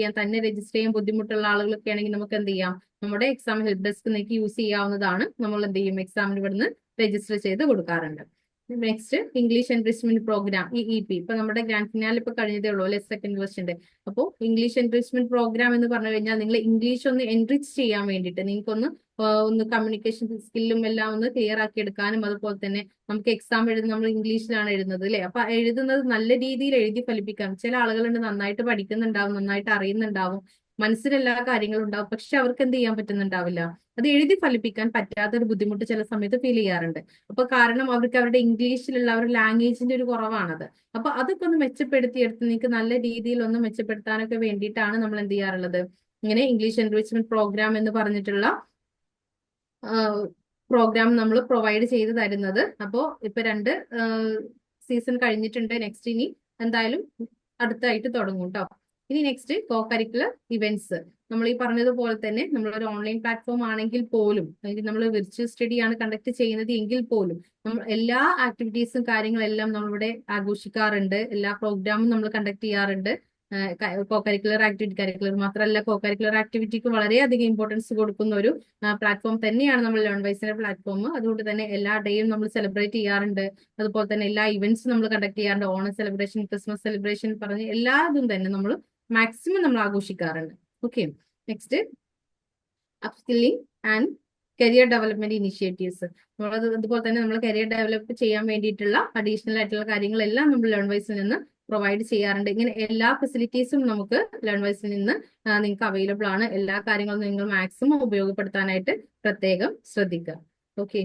ചെയ്യാൻ ബുദ്ധിമുട്ടുള്ള ആളുകളൊക്കെ ആണെങ്കിൽ നമുക്ക് എന്ത് ചെയ്യാം, നമ്മുടെ എക്സാം ഹെൽപ്പ് ഡെസ്ക് നിങ്ങൾക്ക് യൂസ് ചെയ്യാവുന്നതാണ്. നമ്മൾ എന്ത് ചെയ്യും, എക്സാമിന് ഇവിടുന്ന് രജിസ്റ്റർ ചെയ്ത് കൊടുക്കാറുണ്ട്. Next English enrichment programme EEP. ഇപ്പൊ നമ്മുടെ ഗ്രാൻഡ് ഫിനാലെ ഇപ്പൊ കഴിഞ്ഞതേ ഉള്ളൂ അല്ലെ, സെക്കൻഡ് വെർഷന്റെ. അപ്പോൾ ഇംഗ്ലീഷ് എൻറിച്ച്മെന്റ് പ്രോഗ്രാം എന്ന് പറഞ്ഞു കഴിഞ്ഞാൽ നിങ്ങൾ ഇംഗ്ലീഷ് ഒന്ന് എൻറിച്ച് ചെയ്യാൻ വേണ്ടിയിട്ട് നിങ്ങൾക്കൊന്ന് കമ്മ്യൂണിക്കേഷൻ സ്കില്ലും എല്ലാം ഒന്ന് ക്ലിയർ ആക്കി എടുക്കാനും, അതുപോലെ തന്നെ നമുക്ക് എക്സാം എഴുതുന്നത് നമ്മൾ ഇംഗ്ലീഷിലാണ് എഴുതുന്നത് അല്ലെ, അപ്പൊ എഴുതുന്നത് നല്ല രീതിയിൽ എഴുതി ഫലിപ്പിക്കാം. ചില ആളുകളുണ്ട് നന്നായിട്ട് പഠിക്കുന്നുണ്ടാവും, നന്നായിട്ട് അറിയുന്നുണ്ടാവും, മനസ്സിൽ എല്ലാ കാര്യങ്ങളും ഉണ്ടാവും, പക്ഷെ അവർക്ക് എന്ത് ചെയ്യാൻ പറ്റുന്നുണ്ടാവില്ല, അത് എഴുതി ഫലിപ്പിക്കാൻ പറ്റാത്ത ഒരു ബുദ്ധിമുട്ട് ചില സമയത്ത് ഫീൽ ചെയ്യാറുണ്ട്. അപ്പൊ കാരണം അവർക്ക് അവരുടെ ഇംഗ്ലീഷിലുള്ള ഒരു ലാംഗ്വേജിന്റെ ഒരു കുറവാണത്. അപ്പൊ അതൊക്കെ ഒന്ന് മെച്ചപ്പെടുത്തിയെടുത്ത് നിങ്ങൾക്ക് നല്ല രീതിയിൽ ഒന്ന് മെച്ചപ്പെടുത്താനൊക്കെ വേണ്ടിയിട്ടാണ് നമ്മൾ എന്ത് ചെയ്യാറുള്ളത്, ഇങ്ങനെ ഇംഗ്ലീഷ് എൻറിച്ച്മെന്റ് പ്രോഗ്രാം എന്ന് പറഞ്ഞിട്ടുള്ള പ്രോഗ്രാം നമ്മൾ പ്രൊവൈഡ് ചെയ്ത് തരുന്നത്. അപ്പോൾ ഇപ്പൊ 2 സീസൺ കഴിഞ്ഞിട്ടുണ്ട്. നെക്സ്റ്റ് ഇനി എന്തായാലും അടുത്തായിട്ട് തുടങ്ങും കേട്ടോ. ഇനി നെക്സ്റ്റ് കോ കരിക്കുലർ ഇവന്റ്സ്. നമ്മൾ ഈ പറഞ്ഞതുപോലെ തന്നെ നമ്മളൊരു ഓൺലൈൻ പ്ലാറ്റ്ഫോം ആണെങ്കിൽ പോലും, അല്ലെങ്കിൽ നമ്മൾ വിർച്വൽ സ്റ്റഡി ആണ് കണ്ടക്ട് ചെയ്യുന്നത് എങ്കിൽ പോലും നമ്മൾ എല്ലാ ആക്ടിവിറ്റീസും കാര്യങ്ങളെല്ലാം നമ്മളിവിടെ ആഘോഷിക്കാറുണ്ട്. എല്ലാ പ്രോഗ്രാമും നമ്മൾ കണ്ടക്ട് ചെയ്യാറുണ്ട്. കോ കരിക്കുലർ ആക്ടിവിറ്റി, കരിക്കുലർ മാത്രമല്ല കോ കരിക്കുലർ ആക്ടിവിറ്റിക്ക് വളരെയധികം ഇമ്പോർട്ടൻസ് കൊടുക്കുന്ന ഒരു പ്ലാറ്റ്ഫോം തന്നെയാണ് നമ്മൾ ലേൺവൈസിന്റെ പ്ലാറ്റ്ഫോം. അതുകൊണ്ട് തന്നെ എല്ലാ ഡേയും നമ്മൾ സെലിബ്രേറ്റ് ചെയ്യാറുണ്ട്. അതുപോലെ തന്നെ എല്ലാ ഇവന്റ്സും നമ്മൾ കണ്ടക്ട് ചെയ്യാറുണ്ട്. ഓണം സെലിബ്രേഷൻ, ക്രിസ്മസ് സെലിബ്രേഷൻ പറഞ്ഞ് എല്ലാതും തന്നെ നമ്മൾ മാക്സിമം നമ്മൾ ആഘോഷിക്കാറുണ്ട്. Okay, next upskilling and career development initiatives. നമ്മളത് അതുപോലെ തന്നെ നമ്മൾ കരിയർ ഡെവലപ്പ് ചെയ്യാൻ വേണ്ടിയിട്ടുള്ള അഡീഷണൽ ആയിട്ടുള്ള കാര്യങ്ങളെല്ലാം നമ്മൾ ലേൺവൈസിൽ നിന്ന് പ്രൊവൈഡ് ചെയ്യാറുണ്ട്. ഇങ്ങനെ എല്ലാ ഫെസിലിറ്റീസും നമുക്ക് ലേൺവൈസിൽ നിന്ന് നിങ്ങൾക്ക് അവൈലബിൾ ആണ്. എല്ലാ കാര്യങ്ങളും നിങ്ങൾ മാക്സിമം ഉപയോഗപ്പെടുത്താനായിട്ട് പ്രത്യേകം ശ്രദ്ധിക്കുക. ഓക്കെ.